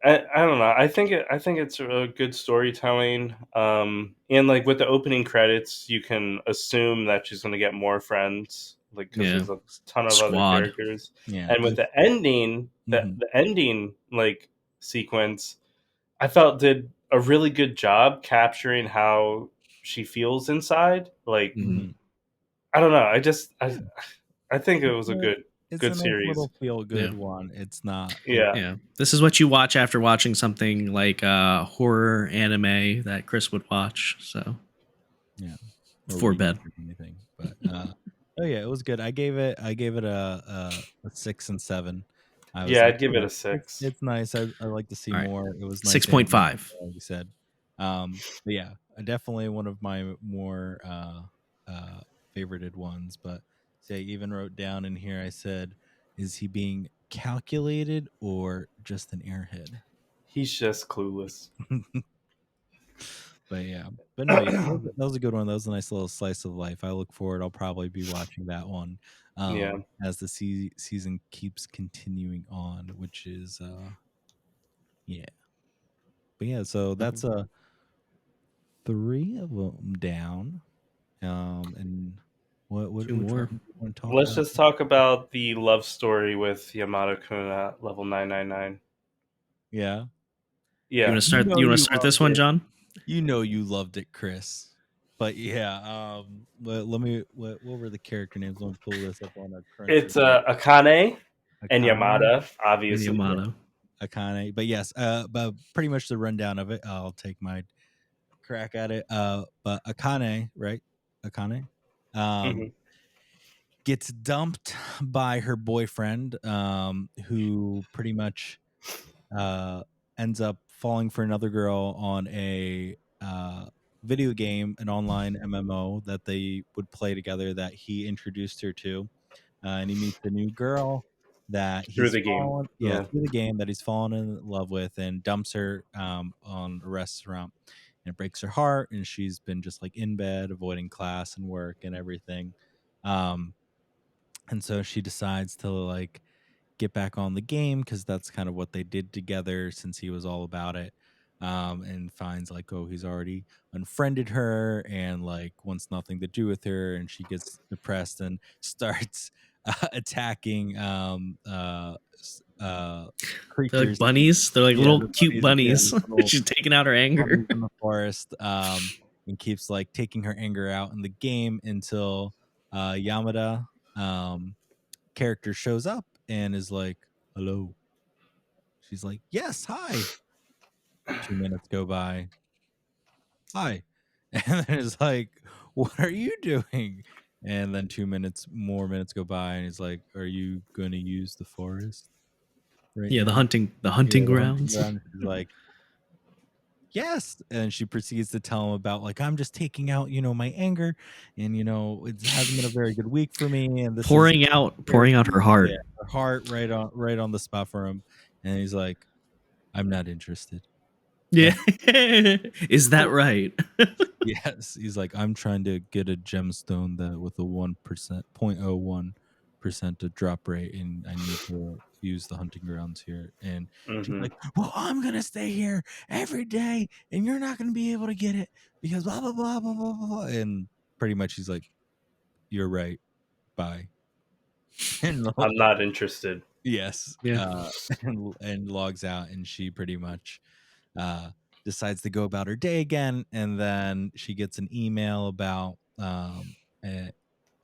I don't know. I think it's a good storytelling. And like with the opening credits, you can assume that she's going to get more friends, like because yeah, there's a ton of other squad. characters. Yeah. And with the ending, Mhm. the ending like sequence, I felt did a really good job capturing how she feels inside. Like Hmm. Mhm. I don't know. Yeah. I think it It's was a a it's a good nice series. little feel Yeah, good one. It's not. Yeah. yeah. This is what you watch after watching something like horror anime that Chris would watch. So Yeah. Or before reading bed. or anything. But oh yeah, it was good. I gave it a 6 and 7. I was Yeah, like, I'd give it a it's 6. it's nice. I like to see All right, more. It was nice six point animation, five. like you said. But yeah, definitely one of my more favorited ones. But say I even wrote down in here. I said, is he being calculated or just an airhead? He's just clueless. But yeah, but no, yeah, that was a good one. That was a nice little slice of life. I look forward. I'll probably be watching that one Yeah. as the season keeps continuing on, which is yeah. But yeah, so that's Mhm. 3 of them down. And what Two which one more. do you want to talk Let's about? just talk about the love story with Yamada-kun at level 999. Yeah, You Yeah. want to start? You want to you start this loved one, it. John? You loved it, Chris. But yeah, let me. What were the character names? Let me pull this up on a It's Crunchyroll. Akane and Akane. Yamada, And obviously. Yamato. Akane. But yes, but pretty much the rundown of it. I'll take my crack at it. But Akane, right? Akane, um, Hmm. gets dumped by her boyfriend, who pretty much uh ends up falling for another girl on a video game, an online MMO that they would play together that he introduced her to, and he meets a new girl that Through he's the game. fallen, yeah, Yeah. through the game, that he's fallen in love with, and dumps her on a restaurant, and it breaks her heart, and she's been just like in bed avoiding class and work and everything, um and so she decides to like get back on the game because that's kind of what they did together since he was all about it, and finds like, oh, he's already unfriended her and like wants nothing to do with her, and she gets depressed and starts attacking They're like creatures. bunnies. They're like Yeah, little the cute bunnies, yeah, bunnies. the little She's taking out her anger. bunnies in the forest, and keeps like taking her anger out in the game until Yamada, um character shows up and is like, hello. She's like, yes, hi. 2 minutes go by. Hi. And then it's like, what are you doing? And then more minutes go by, and he's like, are you going to use the forest right Yeah, the now? hunting Yeah, the hunting grounds. ground. She's like, yes. And she proceeds to tell him about like, I'm just taking out, my anger, and it hasn't been a very good week for me, and this is Pouring out her therapy. Yeah, heart. her heart right on the spot for him. And he's like, I'm not interested. Yeah. Is that Oh, right? yes. He's like, I'm trying to get a gemstone that with a 1%, 0.01. of drop rate, and I need to use the hunting grounds here. And she's Hmm. like, well, I'm gonna stay here every day, and you're not gonna be able to get it because blah blah blah blah blah blah. And pretty much he's like, you're right, bye. And I'm not interested. yes, Yeah. and logs out, and she pretty much uh, decides to go about her day again, and then she gets an email about a,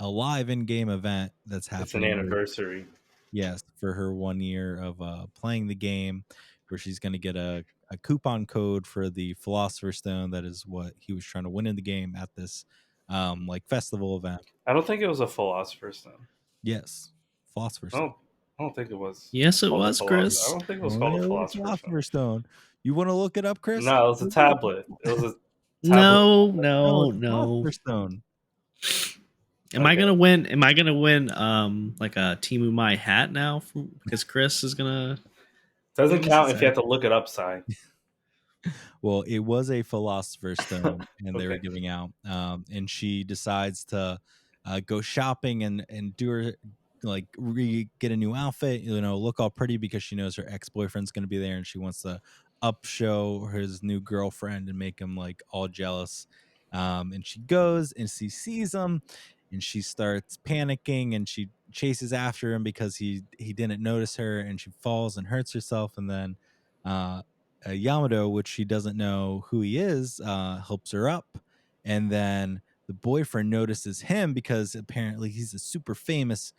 a live in-game event that's It's an happening where, anniversary. yes, for her 1 year of playing the game, where she's going to get a coupon code for the Philosopher's Stone. That is what he was trying to win in the game at this like festival event. I don't think it was a Philosopher's Stone. Yes, Philosopher's I Stone. don't. I don't think it was Yes, it called the was, Philosopher. I Chris. don't think it was Oh, called yeah, a it was Philosopher's Stone. Philosopher's Stone. You want to look it up, Chris? No, it was a tablet. It was a tablet. No, No, no, it's no. Philosopher's Stone. Am I Okay. gonna win? Am I gonna win? Like a Timu Mai hat now? Because Chris is gonna Doesn't give us count his if you hat. have to look it up, Si. Well, it was a Philosopher's Stone, and they were Okay. giving out. And she decides to go shopping and do her like get a new outfit. You know, look all pretty because she knows her ex boyfriend's going to be there, and she wants to up show his new girlfriend and make him like all jealous. And she goes and she sees him, and she starts panicking, and she chases after him because he didn't notice her, and she falls and hurts herself, and then. Uh, Yamato, which she doesn't know who he is, helps her up. And then the boyfriend notices him because apparently he's a super famous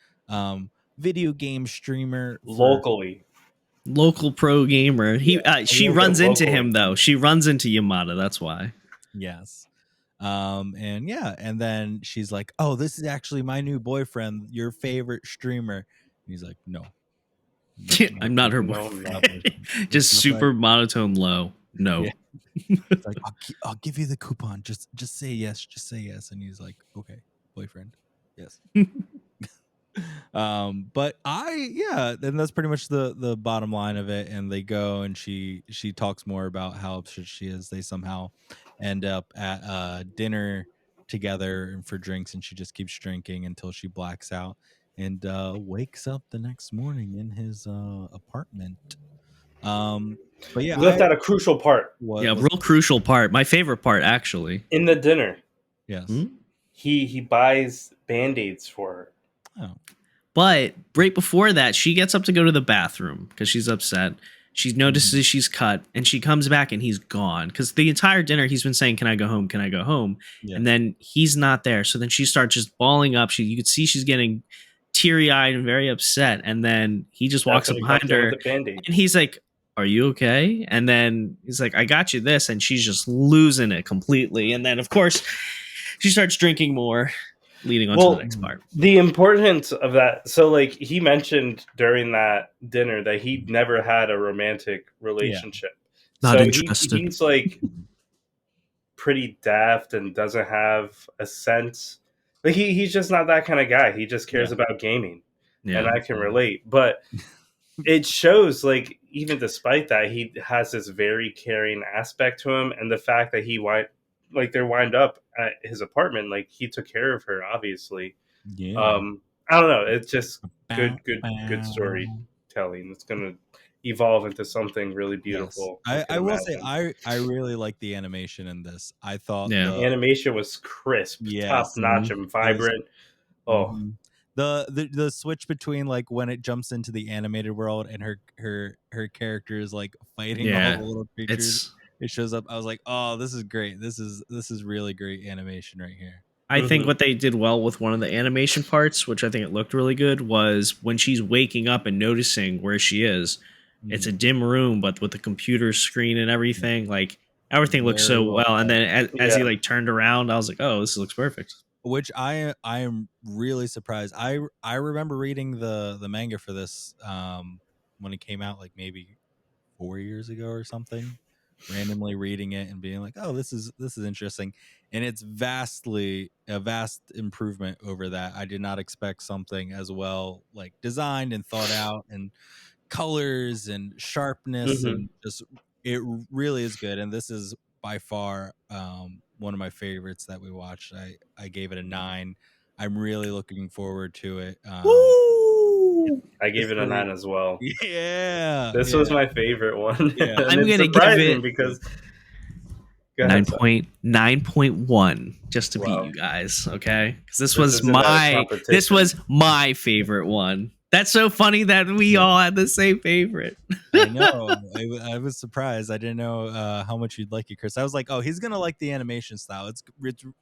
video game streamer for, Locally. Local pro gamer. Yeah. She Look at runs into locally. him though. She runs into Yamada. That's why. yes. And yeah, and then she's like, oh, this is actually my new boyfriend, your favorite streamer. And he's like, no, that's my I'm not her No, I'm not. boyfriend. That's Just not right. super monotone low. No. Yeah. It's like, I'll give you the coupon. Just say yes. Just say yes. And he's like, okay, boyfriend. Yes. But and that's pretty much the bottom line of it. And they go, and she talks more about how upset she is. They somehow end up at dinner together and for drinks, and she just keeps drinking until she blacks out and wakes up the next morning in his apartment. But yeah, You left out a crucial part Yeah, was real crucial part. My favorite part, actually. in the dinner. yes. Hmm? He buys Band-Aids for her. Oh. But right before that, she gets up to go to the bathroom because she's upset. She notices she's cut, and she comes back, and he's gone. Because the entire dinner, he's been saying, "Can I go home? Can I go home?" Yeah. And then he's not there. So then she starts just bawling up. You could see she's getting teary eyed and very upset. And then he just walks That's up when he comes behind in with her, the Band-Aid. and he's like, "Are you okay?" And then he's like, "I got you this," and she's just losing it completely. And then, of course, she starts drinking more, leading on to the next part. The importance of that. So, like, he mentioned during that dinner that he never had a romantic relationship. Not So interested. he's like pretty daft and doesn't have a sense. Like, he's just not that kind of guy. He just cares about gaming, and Yeah. I can relate. But it shows, like, even despite that, he has this very caring aspect to him, and the fact that they wind up at his apartment, like, he took care of her, obviously. Yeah. I don't know. It's just Bow, good bow. storytelling. It's gonna evolve into something really Yes. beautiful. I can I will say imagine. I really like the animation in this. I thought Yeah. The animation was crisp, top yes, notch, and it was vibrant. Oh, mhm. The switch between like when it jumps into the animated world and her character is like fighting all Yeah. the little creatures. It's It shows up. I was like, oh, this is great. This is really great animation right here. I think mhm. what they did well with one of the animation parts, which I think it looked really good, was when she's waking up and noticing where she is. It's a Mhm. dim room, but with the computer screen and Yeah. everything, like everything looks Very so well well. And done. then as he Yeah. like turned around, I was like, "Oh, this looks perfect." Which I am really surprised. I remember reading the manga for this when it came out like maybe 4 years ago or something, randomly reading it and being like, oh, this is interesting, and it's a vast improvement over that. I did not expect something as well like designed and thought out, and colors and sharpness, hmm and just it really is good. And this is by far one of my favorites that we watched. I gave it a 9. I'm really looking forward to it. Woo! I gave it a Especially- 9 as well. yeah, This was my favorite one. Yeah. And I'm it's gonna give surprising it because go ahead, sorry. 9.1 just to beat Wow. you guys, okay? Because this This was isn't a this competition. was my favorite one. That's so funny that we all had the same favorite. I know. I was surprised. I didn't know how much you'd like it, Chris. I was like, oh, he's gonna like the animation style. It's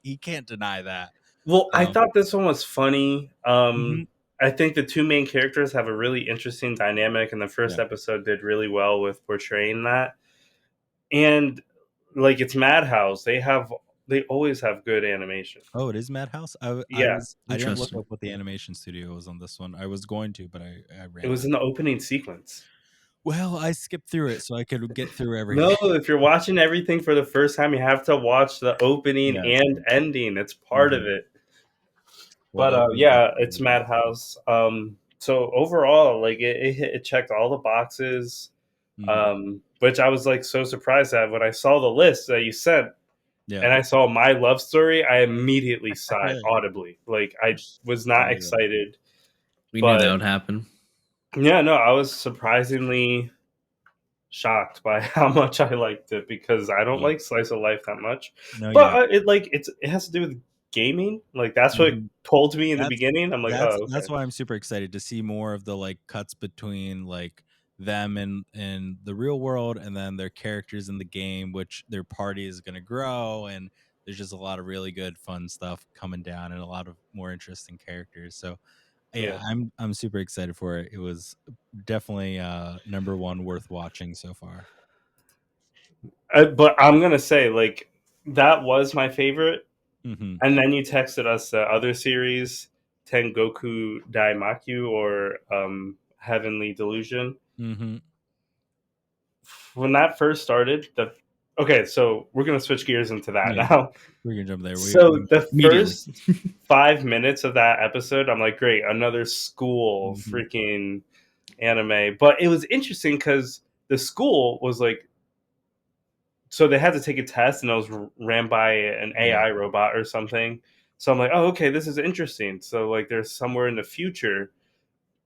he can't deny that. Well, I thought this one was funny. Mhm. I think the two main characters have a really interesting dynamic, and the first Yeah. episode did really well with portraying that. And like it's Madhouse, they always have good animation. Oh, it is Madhouse. Yeah, I didn't look Interesting. up what the animation studio was on this one. I was going to, but I it ran was out. in the opening sequence. Well, I skipped through it so I could get through No, everything. if you're watching everything for the first time, you have to watch the opening Yes. and ending. It's part of Mhm. it. Well, But opening yeah, it's and Madhouse. So overall, like it checked all the boxes. Mhm. Which I was like so surprised at when I saw the list that you sent Yeah. and I saw My Love Story. I immediately sighed audibly. Like I was Oh not yeah. excited, We knew that but would happen. yeah, no, I was surprisingly shocked by how much I liked it because I don't Yeah. like slice of life that much. No, yeah. But it has to do with gaming. Like that's what Mhm. told me in the That's beginning. I'm like, oh, that's okay, why I'm super excited to see more of the like cuts between like them and the real world and then their characters in the game, which their party is going to grow, and there's just a lot of really good fun stuff coming down and a lot of more interesting characters. So yeah, yeah. I'm super excited for it. It was definitely number one worth watching so far. But I'm gonna say like that was my favorite. Hmm. And then you texted us the other series, Tengoku Daimakyu or Heavenly Delusion. Hmm. When that first started, okay, so we're gonna switch gears into that Yeah, now. we can jump there. So the Immediately. first 5 minutes of that episode, I'm like, great, another school Mhm. freaking anime. But it was interesting because the school was like, so they had to take a test, and it was ran by an Yeah. AI robot or something. So I'm like, oh, okay, this is interesting. So like, there's somewhere in the future,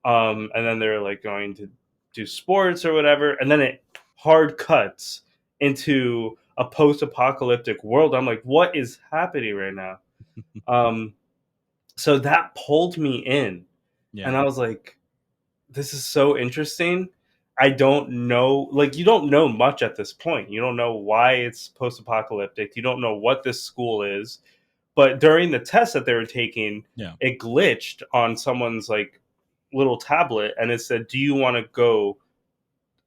and then they're like going to do sports or whatever, and then it hard cuts into a post-apocalyptic world. I'm like, what is happening right now? Um, so that pulled me in, Yeah. and I was like, this is so interesting. I don't know, like, you don't know much at this point. You don't know why it's post apocalyptic. You don't know what this school is. But during the test that they were taking, Yeah. it glitched on someone's like little tablet and it said, do you want to go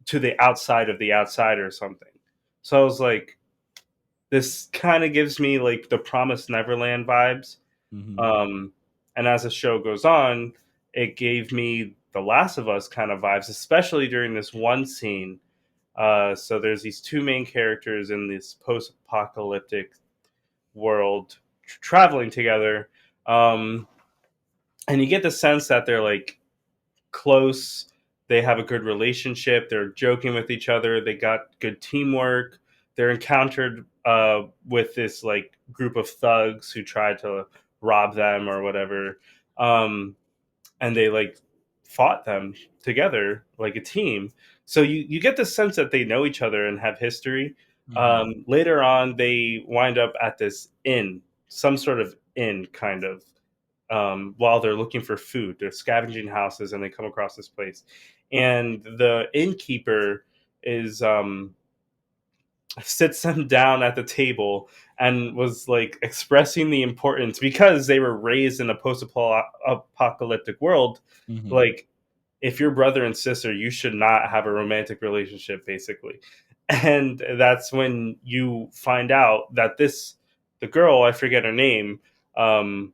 to the outside of the outside or something? So I was like, this kind of gives me like the Promised Neverland vibes. Hmm. Um, and as the show goes on, it gave me the Last of Us kind of vibes, especially during this one scene. So there's these two main characters in this post-apocalyptic world traveling together, um, and you get the sense that they're like close. They have a good relationship. They're joking with each other. They got good teamwork. They're encountered with this like group of thugs who try to rob them or whatever, and they like fought them together like a team. So you get the sense that they know each other and have history. Hmm. Later on, they wind up at this inn, some sort of inn, kind of, while they're looking for food. They're scavenging houses and they come across this place. And the innkeeper is sits them down at the table and was like expressing the importance because they were raised in a post-apocalyptic world. Hmm. Like, if you're brother and sister, you should not have a romantic relationship, basically. And that's when you find out that the girl, I forget her name, um,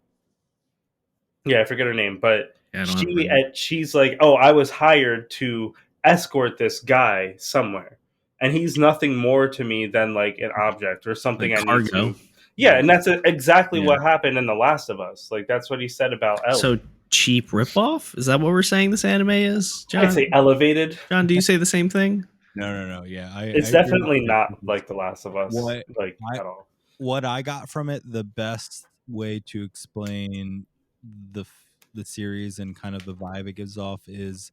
yeah, I forget her name, but Yeah, I don't have room. she's like, "Oh, I was hired to escort this guy somewhere, and he's nothing more to me than like an object or something Like I need cargo. to." Yeah, Yeah. and that's exactly Yeah. what happened in The Last of Us. Like that's what he said about So Ellie. cheap ripoff? Is that what we're saying this anime is, I'd say John? elevated. John, do you say the same thing? No. Yeah, I It's agree with definitely you. not Because like The Last of Us, what like I at all. what I got from it, the best way to explain. the series and kind of the vibe it gives off is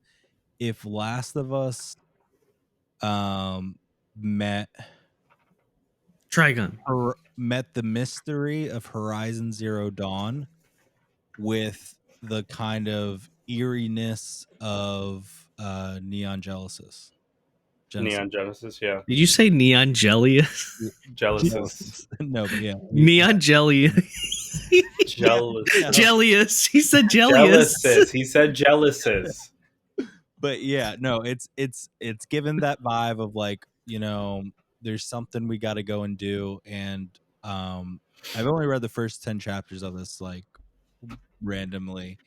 if Last of Us met Trigun. met the mystery of Horizon Zero Dawn with the kind of eeriness of Neon Genesis. Neon Genesis, yeah. Did you say Neon Jelly? Jealouses. Genesis. No, but yeah, Neon Jelly. Jealous. Yeah. Jellious. He said Jealouses. jellious. He said jealouses. But yeah, no, it's given that vibe of like, there's something we got to go and do, and I've only read the first 10 chapters of this like randomly,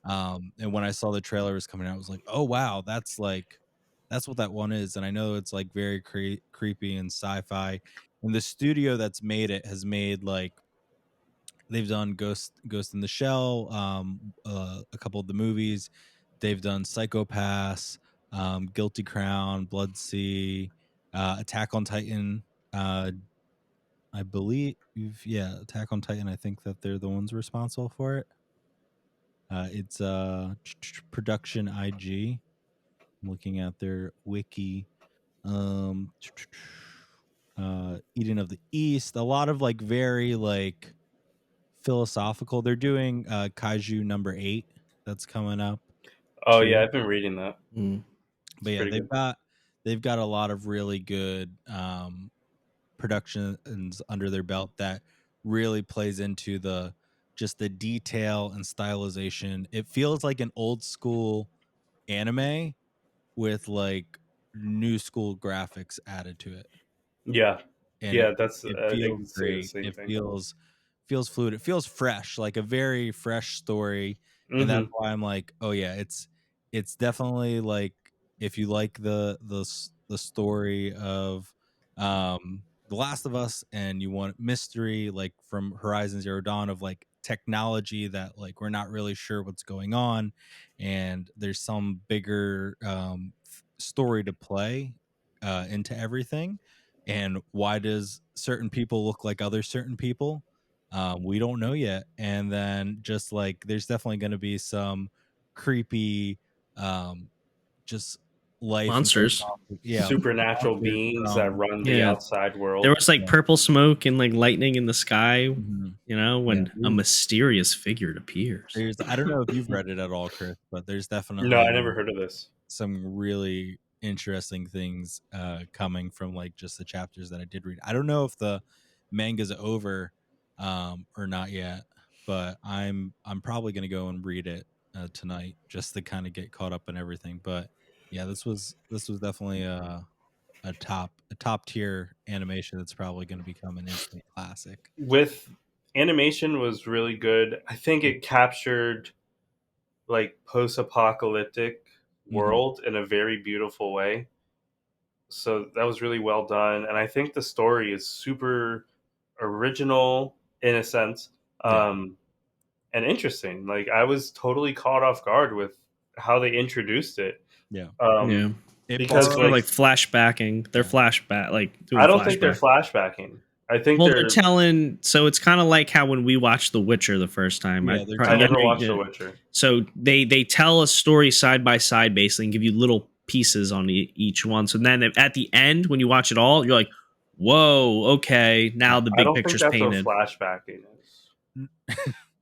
and when I saw the trailer was coming out, I was like, oh wow, that's what that one is. And I know it's like very creepy and sci-fi, and the studio that's made it has made like they've done Ghost in the Shell, a couple of the movies. They've done Psychopaths, Guilty Crown, Blood Sea, Attack on Titan. I believe, yeah, Attack on Titan. I think that they're the ones responsible for it. It's Production IG. I'm looking at their wiki. Um, Eden of the East. A lot of like very like philosophical. They're doing Kaiju number 8 that's coming up. Oh too. yeah, I've been reading that. Mm. It's But yeah, pretty good. they've got a lot of really good productions under their belt that really plays into the just the detail and stylization. It feels like an old school anime with like new school graphics added to it, Yeah, and yeah, that's it I feels can say the great. same It thing. feels fluid. It feels fresh, like a very fresh story, and that's Hmm. why I'm like, oh yeah, it's definitely like if you like the story of The Last of Us and you want mystery like from Horizon Zero Dawn of like technology that like we're not really sure what's going on, and there's some bigger story to play into everything, and why does certain people look like other certain people, we don't know yet. And then just like there's definitely going to be some creepy just life and Monsters. yeah, Supernatural monsters beings that from run the Yeah. outside There world. was like yeah, purple smoke and like lightning in the sky, mhm, yeah, when a mysterious figure appears. there's I don't know if you've read it at all, Chris, but there's No, definitely I never heard of this. some really interesting things coming from like just the chapters that I did read. I don't know if the manga's over or not yet, but I'm probably gonna go and read it tonight just to kind of get caught up in everything. But yeah, this was definitely a top tier animation that's probably going to become an instant classic. With animation was really good. I think it captured like post-apocalyptic Hmm. world in a very beautiful way. So that was really well done, and I think the story is super original in a sense, Yeah, um, and interesting. Like I was totally caught off guard with how they introduced it, yeah. Yeah. um, It It's because kind of borrows. like like flashbacking. They're Yeah. flashback, like I doing don't think they're flashback. flashbacking. I think Well, they're they're. telling. So it's kind of like how when we watched The Witcher the first time. Yeah, they're I telling. never watched The Witcher. So they tell a story side by side, basically, and give you little pieces on each one. So then at the end, when you watch it all, you're like, "Whoa, okay, now the I big don't think picture's that's what painted." flashbacking is.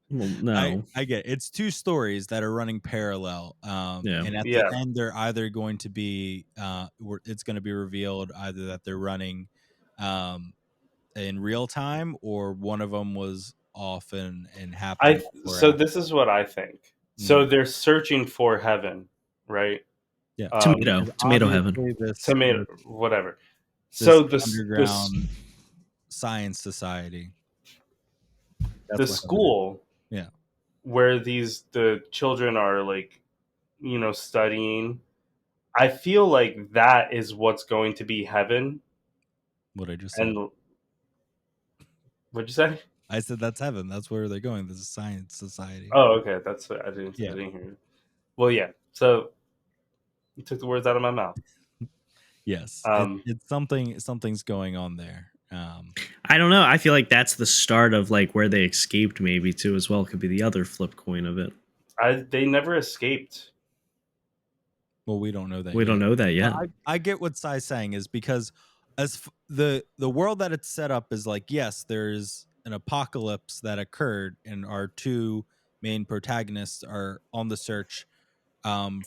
Well, I no, I get it's two stories that are running parallel, yeah, and at the Yeah, end they're either going to be it's going to be revealed either that they're running um, in real time or one of them was off and happening I. before So after. this is what I think. So Mm. they're searching for heaven, right? Yeah, Um, tomato, because tomato heaven. obviously tomato, whatever. this So this underground science society. the That's what heaven is. school Yeah. where the children are like studying. I feel like that is what's going to be heaven. What I just said. And what'd you say? I said that's heaven. That's where they're going. This is science society. Oh, okay. That's what I Yeah. didn't hear it. Well, yeah. So you took the words out of my mouth. Yes. Um, It's something's going on there. I don't know. I feel like that's the start of like where they escaped, maybe too, as well. Could be the other flip coin of it. They never escaped. Well, we don't know that We yet. don't know that yet. I get what Sai's saying is because the world that it's set up is like, yes, there's an apocalypse that occurred, and our two main protagonists are on the search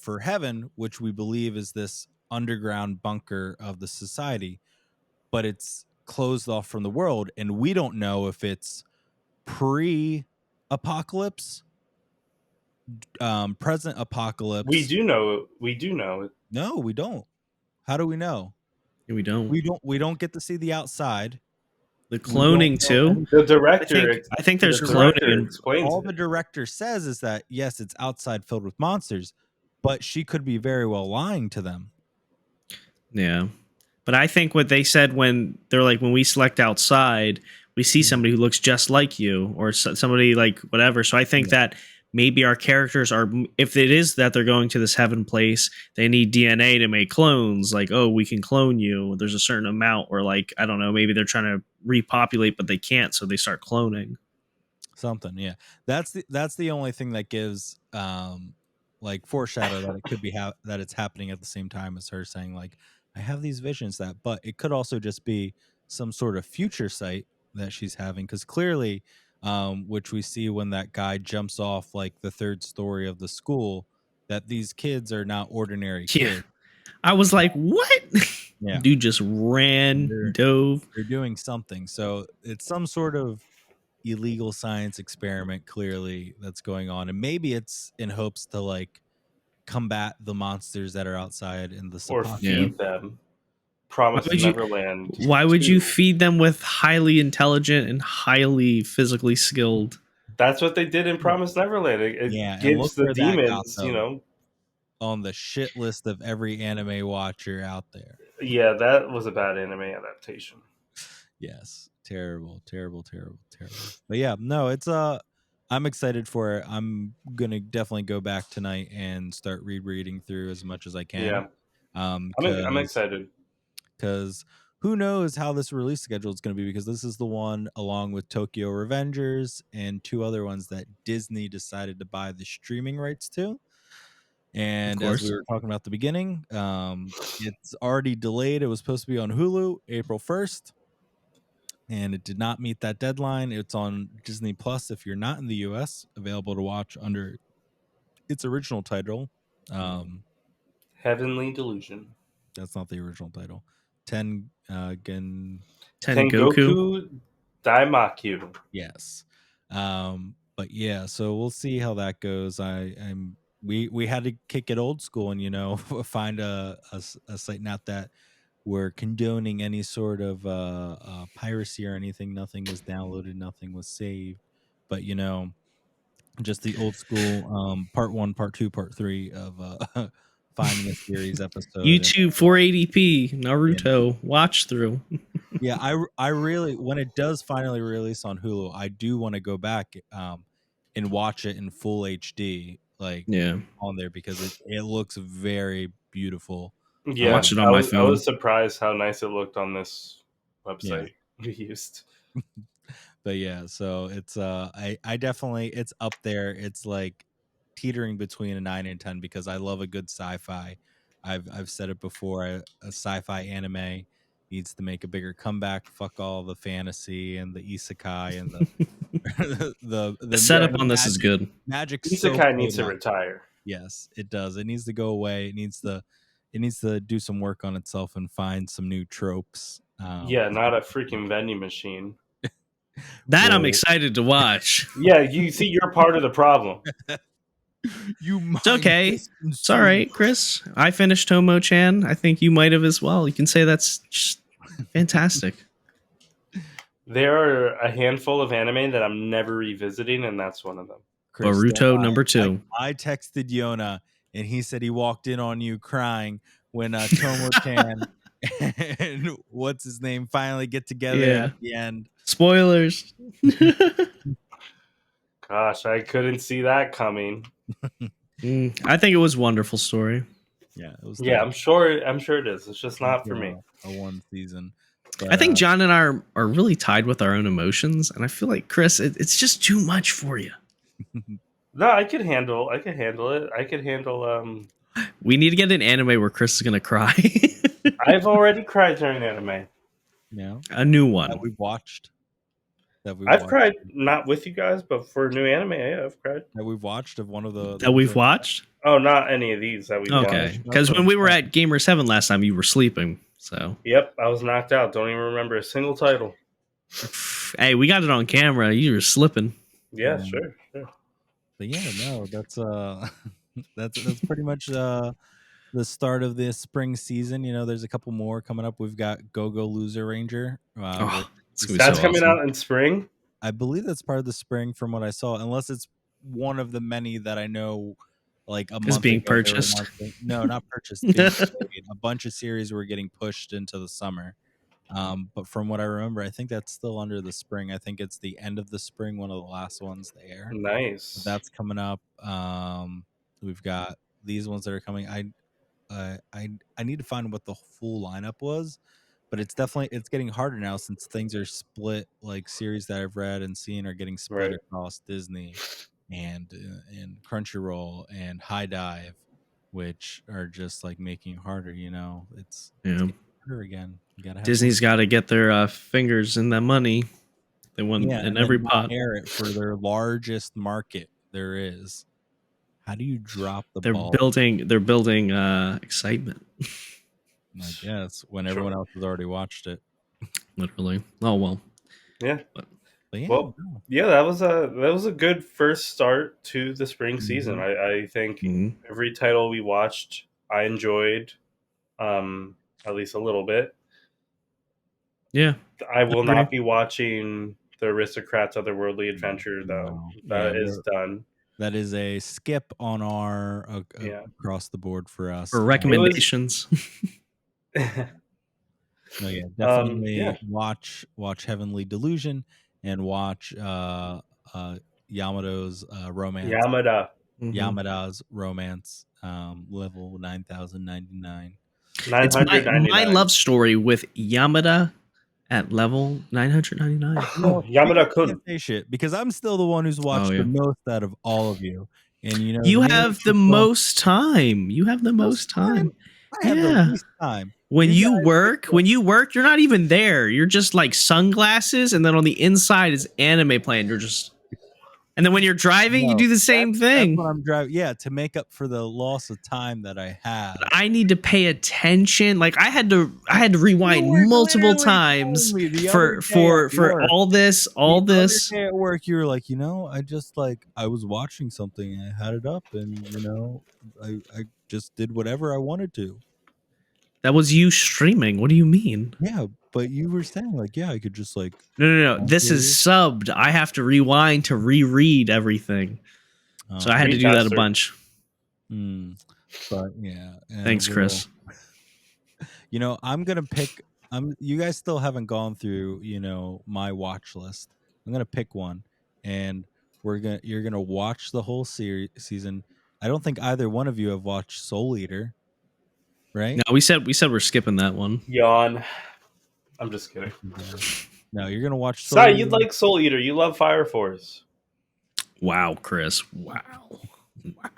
for heaven, which we believe is this underground bunker of the society, but it's closed off from the world, and we don't know if it's pre-apocalypse, present apocalypse. We do know. We do know. No, we don't. How do we know? We don't. We don't get to see the outside. The We don't know cloning too. anything. The director. I think there's the cloning. director explains All it. the director says is that yes, it's outside filled with monsters, but she could be very well lying to them. Yeah. But I think what they said when they're like, when we select outside, we see somebody who looks just like you or somebody like whatever. So I think that maybe our characters are, if it is that they're going to this heaven place, they need DNA to make clones. Like, oh, we can clone you. There's a certain amount, or like, I don't know, maybe they're trying to repopulate, but they can't. So they start cloning. Something, yeah. That's the only thing that gives like foreshadow that it could be that it's happening at the same time as her saying like, I have these visions that, but it could also just be some sort of future sight that she's having, because clearly, which we see when that guy jumps off like the third story of the school, that these kids are not ordinary kids. I was like, what? Yeah. Dude just ran, dove. They're doing something. So it's some sort of illegal science experiment clearly that's going on, and maybe it's in hopes to like combat the monsters that are outside in the Or feed them. Promise Neverland. Why would you feed them with highly intelligent and highly physically skilled? That's what they did in Promise Neverland. It gives the demons, on the shit list of every anime watcher out there. Yeah, that was a bad anime adaptation. Yes. Terrible. But yeah, no, it's I'm excited for it. I'm gonna definitely go back tonight and start rereading through as much as I can. Yeah. I'm excited. Because who knows how this release schedule is going to be, because this is the one along with Tokyo Revengers and two other ones that Disney decided to buy the streaming rights to. And as we were talking about at the beginning, it's already delayed. It was supposed to be on Hulu April 1st. And it did not meet that deadline. It's on Disney Plus if you're not in the US, available to watch under its original title. Heavenly Delusion. That's not the original title. Tengoku Daimakyu. Yes. But yeah, so we'll see how that goes. We had to kick it old school and find a site, not that we're condoning any sort of piracy or anything. Nothing was downloaded, nothing was saved, but just the old school part 1, part 2, part 3 of finding a series episode. YouTube 480p Naruto watch through. Yeah, I really, when it does finally release on Hulu, I do want to go back and watch it in full HD, on there, because it looks very beautiful. Yeah, I watched it on my phone. I was surprised how nice it looked on this website we used. But yeah, so it's I definitely, it's up there. It's like teetering between a 9 and 10 because I love a good sci-fi. I've said it before. A sci-fi anime needs to make a bigger comeback. Fuck all the fantasy and the isekai and the setup on this is good. Magic isekai needs to retire. Yes, it does. It needs to go away. It needs to do some work on itself and find some new tropes. Yeah, not a freaking vending machine. That I'm excited to watch. Yeah, you see, you're part of the problem. It's okay. It's all right, Chris. I finished Tomo-chan. I think you might have as well. You can say that's just fantastic. There are a handful of anime that I'm never revisiting, and that's one of them. Chris, Boruto number 2. I texted Yona, and he said he walked in on you crying when Tomo-chan and what's his name finally get together at the end. Spoilers. Gosh, I couldn't see that coming. I think it was a wonderful story. Yeah, it was. Yeah, I'm sure it is. It's just not for me. A one season. I think John and I are really tied with our own emotions, and I feel like Chris, it's just too much for you. No, I could handle it. I could handle We need to get an anime where Chris is gonna cry. I've already cried during anime. A new that one. we watched. I've cried not with you guys, but for a new anime, yeah, I've cried. That we've watched of one of the That we've watched. Oh, not any of these that we've Okay, watched. because when we were at Gamer 7 last time, you were sleeping. So Yep, I was knocked out. Don't even remember a single title. hey, we got it on camera. You were slipping. Yeah, sure. But yeah, no, that's that's pretty much the start of this spring season. You know, there's a couple more coming up. We've got Go Go Loser Ranger. It's gonna be That's so coming awesome. out in spring. I believe that's part of the spring from what I saw, unless it's one of the many that I know. Like a month being ago, they were purchased. announcing- no, not purchased. Being delayed. A bunch of series were getting pushed into the summer. But from what I remember, I think that's still under the spring. I think it's the end of the spring, one of the last ones to air. Nice. That's coming up. We've got these ones that are coming. I need to find what the full lineup was, but it's getting harder now since things are split. Like series that I've read and seen are getting split Right. across Disney and Crunchyroll and High Dive, which are just like making it harder. You know, it's getting harder again. You gotta have Disney's got to get their fingers in that money. They want in and every then not pot. air it for their largest market there is. How do you drop the They're ball? building excitement. I guess when everyone else has already watched it. Literally. Oh well. Yeah. But yeah, Well, yeah, that was a good first start to the spring season. I think every title we watched, I enjoyed, at least a little bit. Yeah. I will not be watching the Aristocrats Otherworldly Adventure though. That is done. That is a skip on our across the board for us. For recommendations. No, yeah, definitely watch Heavenly Delusion and watch Yamada's romance. Yamada's romance, level 9099. It's my love story with Yamada at level 999. Yamada-kun. Say shit because I'm still the one who's watched the most out of all of you, and you know you have the most time. You have the most time. I have the least time. When you work, you're not even there. You're just like sunglasses, and then on the inside is anime playing. You're just, and then when you're driving, you do the same thing. That's when I'm driving, to make up for the loss of time that I had. I need to pay attention. Like I had to rewind multiple times for all this. The other day at work, you were like, I was watching something, and I had it up, and I just did whatever I wanted to. That was you streaming. What do you mean? Yeah, but you were saying I could just like. No. This is subbed. I have to rewind to reread everything. So I had to do that a bunch. But yeah. Thanks, Chris. I'm gonna pick. You guys still haven't gone through, my watch list. I'm gonna pick one, and you're gonna watch the whole season. I don't think either one of you have watched Soul Eater. Right? No, we said we're skipping that one. Yawn. I'm just kidding. No, you're gonna watch. Sorry, you'd like Soul Eater. You love Fire Force. Wow, Chris. Wow.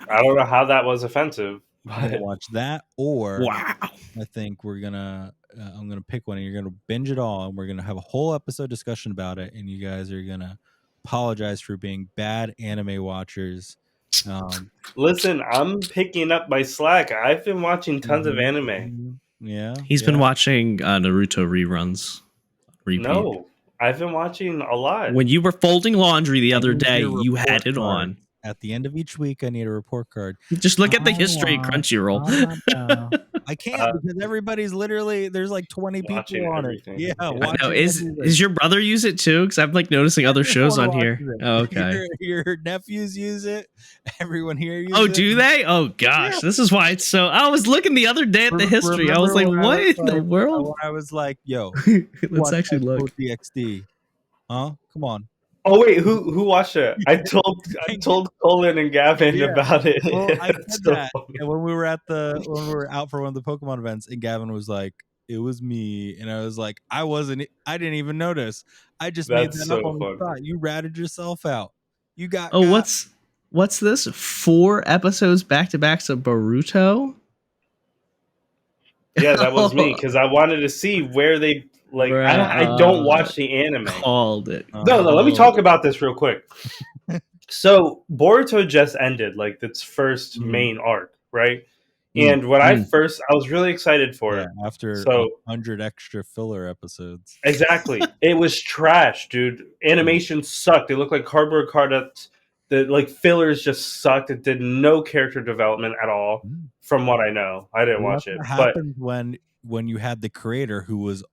I don't know how that was offensive. I'm gonna watch that, or wow. I think I'm gonna pick one, and you're gonna binge it all, and we're gonna have a whole episode discussion about it, and you guys are gonna apologize for being bad anime watchers. Listen, I'm picking up my slack. I've been watching tons of anime. Yeah, he's been watching Naruto reruns. Repeat. No, I've been watching a lot. When you were folding laundry the other day, you had it on. At the end of each week, I need a report card. Just look at the history at Crunchyroll. I can't because everybody's literally there's like 20 people on everything. it. Yeah, no, is your brother use it too? Because I'm like noticing other shows on here. Oh, okay, your nephews use it. Everyone here uses it. Oh, do they? Oh gosh, this is why it's so. I was looking the other day at the history. I was like, what in the world? I was like, yo, let's actually look. DxD. Huh? Come on. Oh wait, who watched it? I told Colin and Gavin about it. Well, I said that when we were out for one of the Pokemon events, and Gavin was like, it was me. And I was like, I didn't even notice. I just made That's that up so on the fun. spot. You ratted yourself out. You got Oh, what's this? 4 episodes back to back to Boruto? Yeah, that was me because I wanted to see where they like. Bruh, I don't watch the anime. called it. No, let me Oh. talk about this real quick. So Boruto just ended, like its first Mhm. main arc, right? Mm. And when I was really excited for Yeah, it. after So 100 extra filler episodes. exactly, it was trash, dude. Animation sucked. It looked like cardboard cardouts. The like fillers just sucked. It did no character development at all, Mm. from what I know. I didn't Well, watch that's it, what but happens when you had the creator who was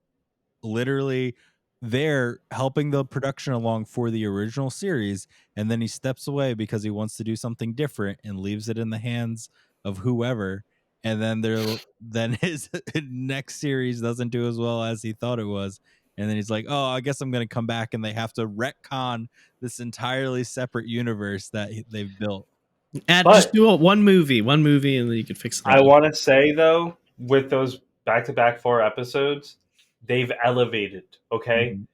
literally there helping the production along for the original series, and then he steps away because he wants to do something different and leaves it in the hands of whoever, and then his next series doesn't do as well as he thought it was, and then he's like, oh, I guess I'm going to come back, and they have to retcon this entirely separate universe that they've built. Just but do one movie, and then you can fix it I all. want to say though, with those back-to-back 4 episodes, they've elevated. Okay, Mhm.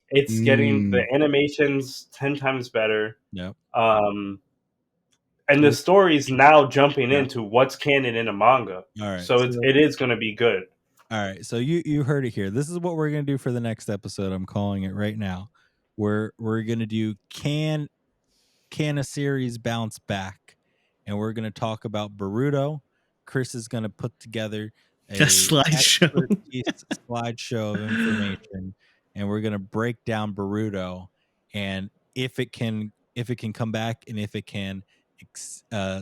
it's getting the Mm. animations 10 times better. Yep. Um, and the So story's now jumping yeah. into what's canon in a manga, All right. so So it is going to be good. all right, so you heard it here. This is what we're gonna do for the next episode. I'm calling it right now. We're gonna do can a series bounce back, and we're gonna talk about Boruto. Chris is gonna put together A a slideshow. expertise slideshow of information, and we're gonna break down Boruto and if it can come back and if it can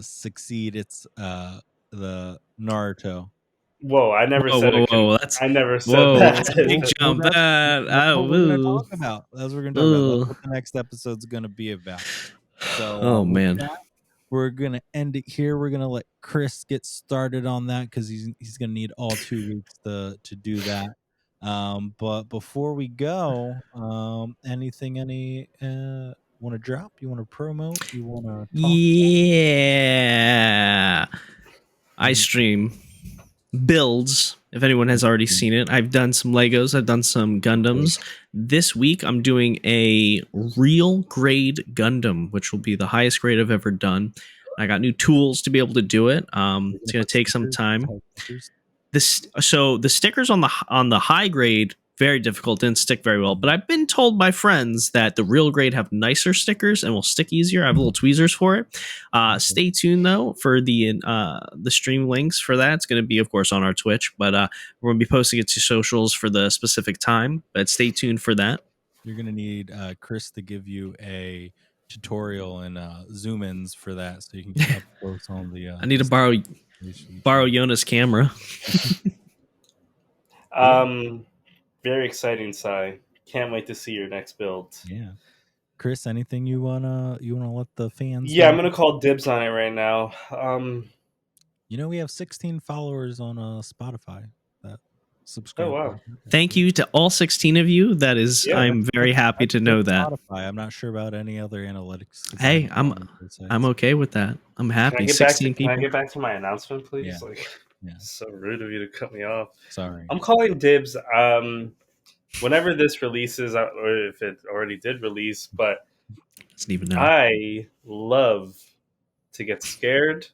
succeed its the Naruto. Whoa, I never Whoa, said whoa, it can. whoa! I never said Whoa, that. that's a big Well, jump. that's what we're gonna Ooh, talk about. That's what we're gonna talk about. That's ooh. what the next episode's gonna be about. So Oh with man. that, we're gonna end it here. We're gonna let Chris get started on that because he's gonna need all 2 weeks to do that. But before we go, anything any want to drop? You want to promote? You want to talk? Yeah. I stream builds. If anyone has already seen it, I've done some Legos, I've done some Gundams. This week, I'm doing a real grade Gundam, which will be the highest grade I've ever done. I got new tools to be able to do it. You're It's gonna going to put take some stickers, time. type stickers? So the stickers on the high grade very difficult, didn't stick very well, but I've been told by friends that the real grade have nicer stickers and will stick easier. I have little tweezers for it. Stay tuned though for the stream links for that. It's going to be of course on our Twitch, but we're going to be posting it to socials for the specific time, but stay tuned for that. You're gonna need Chris to give you a tutorial and zoom ins for that, so you can get up close on the. I need to borrow Yona's camera. Very exciting, Sai. Can't wait to see your next build. Yeah, Chris, anything you wanna let the fans Yeah, know? I'm gonna call dibs on it right now. You know we have 16 followers on Spotify that subscribe. Oh wow. Thank you to all 16 of you. That is, Yeah, I'm very happy to know just that. Spotify. I'm not sure about any other analytics. 'cause I Hey, haven't gone into the sites. I'm okay with that. I'm Can happy. I get back to 16 people. my announcement, please? Yeah. Like, Yeah. so rude of you to cut me off. Sorry. I'm calling dibs. Whenever this releases, or if it already did release, but Doesn't even know. I love to get scared.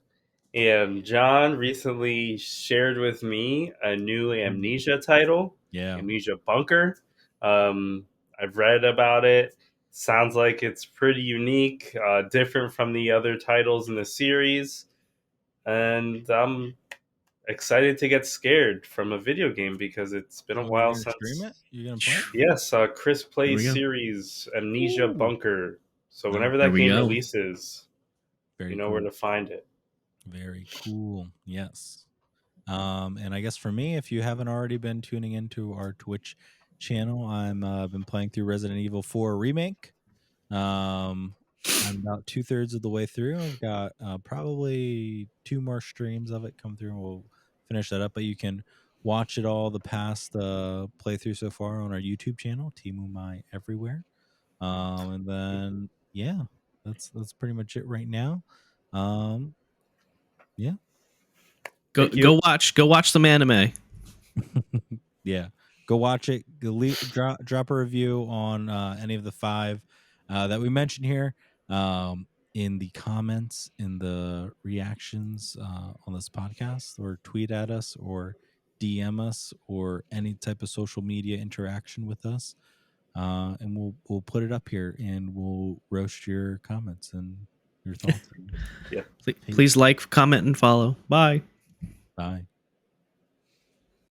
And John recently shared with me a new Amnesia title, Yeah. Amnesia Bunker. I've read about it. Sounds like it's pretty unique, different from the other titles in the series. And I'm excited to get scared from a video game because it's been a So you're while gonna stream since. it? You're gonna play? Yes, Chris Here plays we go. series Amnesia Ooh. Bunker. So No, whenever There that we game go. releases, very you know cool. where to find it. Very cool. Yes. And I guess for me, if you haven't already been tuning into our Twitch channel, I'm been playing through Resident Evil 4 remake. I'm about 2/3 of the way through. I've got probably 2 more streams of it come through, and we'll finish that up. But you can watch it all the past playthrough so far on our YouTube channel, Timu My Everywhere. And then yeah, that's pretty much it right now. Yeah. Go Thank you. watch some anime. Yeah, go watch it. Drop a review on any of the 5 that we mentioned here, in the comments, in the reactions on this podcast, or tweet at us, or DM us, or any type of social media interaction with us, and we'll put it up here, and we'll roast your comments and your thoughts. Yeah. Please like, comment, and follow. Bye. Bye.